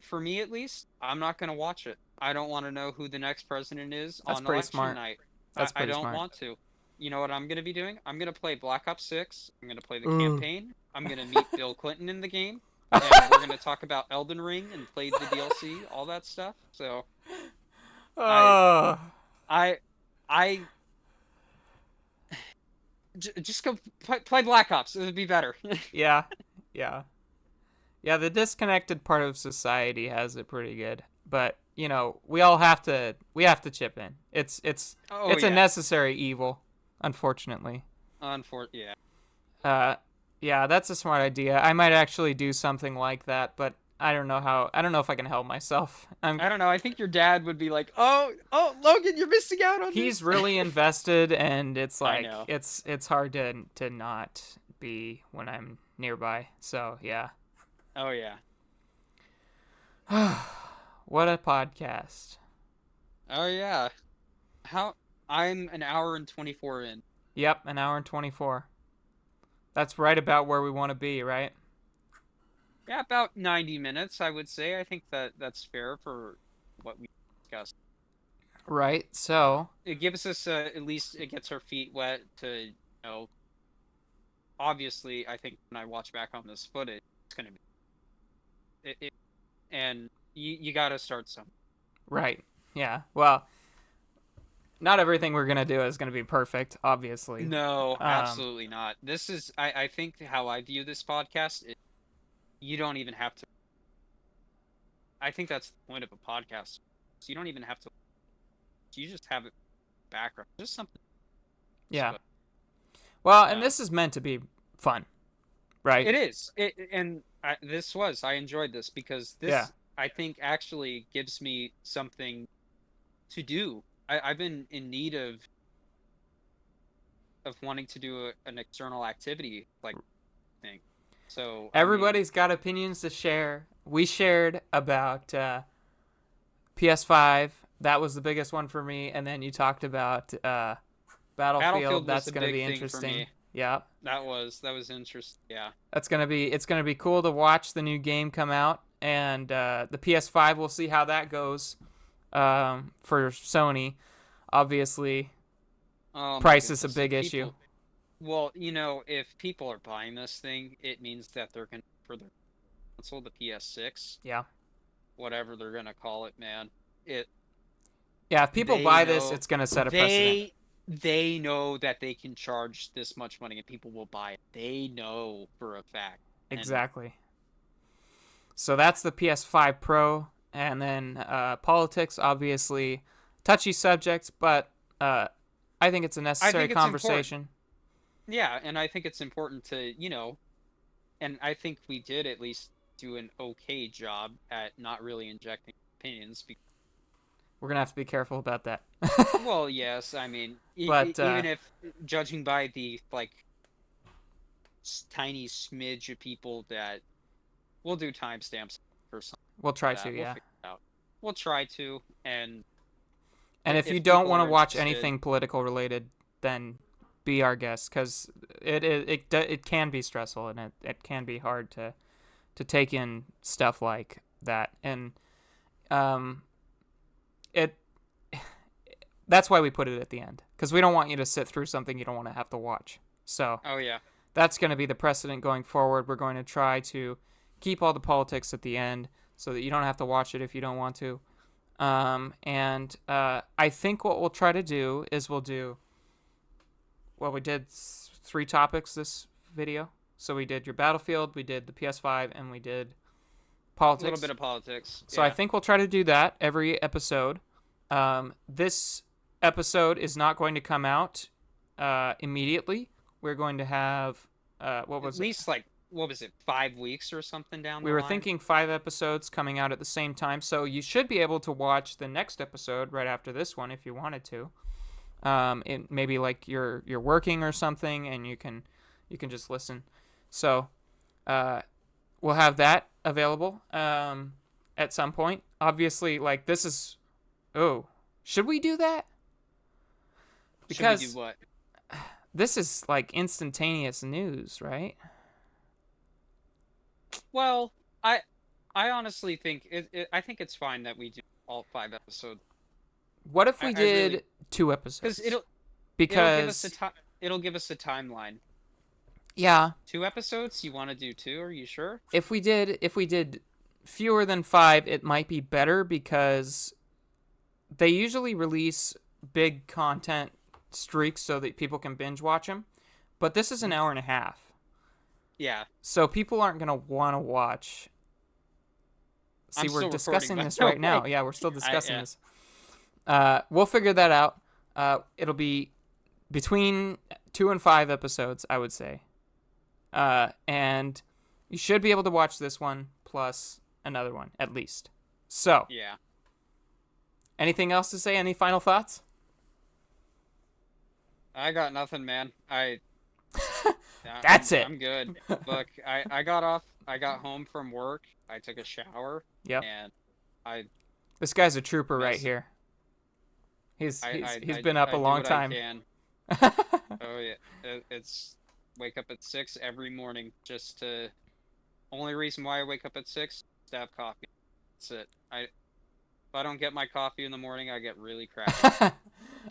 for me at least, I'm not going to watch it. I don't want to know who the next president is That's on pretty election smart. night. That's I pretty don't smart. want to. You know what I'm going to be doing? I'm going to play Black Ops 6. I'm going to play the Ooh. campaign. I'm going to meet Bill Clinton in the game. And we're going to talk about Elden Ring and play the DLC, all that stuff. So, I Oh. I I just go play Black Ops. It would be better. Yeah. Yeah. Yeah, the disconnected part of society has it pretty good. But, we have to chip in. Oh It's a yeah. necessary evil, unfortunately. Yeah. Uh yeah, that's a smart idea. I might actually do something like that, but I don't know if I can help myself. I don't know. I think your dad would be like, "Oh, Logan, you're missing out on He's this." really invested, and it's I like know. it's hard to not be when I'm nearby. So, yeah. Oh yeah. What a podcast. Oh yeah. How I'm an hour and 24 in. Yep, an hour and 24. That's right about where we want to be, right? Yeah, about 90 minutes, I would say. I think that's fair for what we discussed. Right. So, It gives us at least it gets our feet wet to, obviously, I think when I watch back on this footage, it's going to be and you got to start some. right. Yeah. Well, not everything we're going to do is going to be perfect, obviously. No, Um, absolutely not. This is I think how I view this podcast is you don't even have to. I think that's the point of a podcast. So you don't even have to. You just have it background, just something. yeah. But Well, and uh, this is meant to be fun, right? it is. I enjoyed this because Yeah. this I think actually gives me something to do. I've been in need of wanting to do an external activity like thing. So I mean, Everybody's got opinions to share. We shared about PS5. That was the biggest one for me. And then you talked about Battlefield. Battlefield was That's a going to big be thing for interesting. me. Yeah. That was interesting. Yeah. It's gonna be cool to watch the new game come out, and the PS5. We'll see how that goes. For Sony, obviously, Oh my price is a goodness. big issue. Well, if people are buying this thing, it means that they're going to for their console, the PS6, Yeah, whatever they're going to call it, man. It yeah. If people they buy this, know it's gonna set a precedent. they know that they can charge this much money and people will buy it. They know for a fact. And Exactly. So that's the PS5 Pro, and then politics, obviously, touchy subjects, but I think it's a I necessary think it's important. conversation. Yeah, and I think it's important to, and I think we did at least do an okay job at not really injecting opinions. We're gonna have to be careful about that. Well, yes, I mean, But even if judging by the like tiny smidge of people that we'll do timestamps for some we'll of try to, that, we'll yeah. figure it out. We'll try to, and And if you if don't people want to are watch interested, anything political related, then be our guest, because it can be stressful, and it can be hard to take in stuff like that, and um it that's why we put it at the end, because we don't want you to sit through something you don't want to have to watch. So oh yeah, that's going to be the precedent going forward. We're going to try to keep all the politics at the end so that you don't have to watch it if you don't want to. And I think what we'll try to do is we'll do, well, we did three topics this video. So we did your Battlefield, we did the PS5, and we did a little politics. bit of politics. So I Yeah, think we'll try to do that every episode. This episode is not going to come out immediately. We're going to have, what at was it? least like what was it, 5 weeks or something down We the were line. thinking 5 episodes coming out at the same time, so you should be able to watch the next episode right after this one if you wanted to. It maybe like you're working or something, and you can just listen. So, we'll have that available at some point. Obviously, like this is, oh, should we do that? Should we do Because what? this is like instantaneous news, right? Well, I honestly think I think it's fine that we do all 5 episodes. What if we I really did two because episodes? it'll give us a Because time. It'll give us a timeline. yeah, 2 episodes? You want to do two? Are you sure? if we did fewer than 5, it might be better, because they usually release big content streaks so that people can binge watch them. But this is an hour and a half, Yeah. so people aren't gonna want to watch. See, I'm we're still recording, discussing by this the right now. way. Yeah, we're still discussing Yeah. this. We'll figure that out. It'll be between 2 and 5 episodes, I would say. And you should be able to watch this one plus another one at least. So, Yeah. anything else to say? Any final thoughts? I got nothing, man. That's it. I'm good. Look, I got home from work. I took a shower Yep. and I This guy's a trooper right mess here. He's I been up I a do long what I time. can. Oh yeah. It's wake up at 6 every morning just to. Only reason why I wake up at 6 is to have coffee. That's it. If I don't get my coffee in the morning, I get really crappy.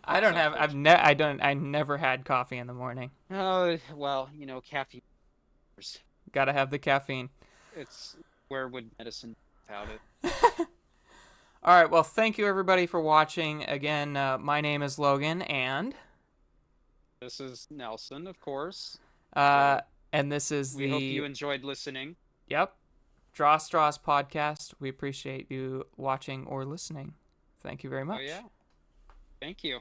I It's don't have. unfortunate. I never had coffee in the morning. Oh well, caffeine. Gotta have the caffeine. It's where would medicine be without it? All right. Well, thank you everybody for watching. Again, my name is Logan, and This is Nelson, of course. uh, So and this is we hope you the enjoyed listening. yep Draw Straws podcast. We appreciate you watching or listening. Thank you very Oh much. yeah, thank you.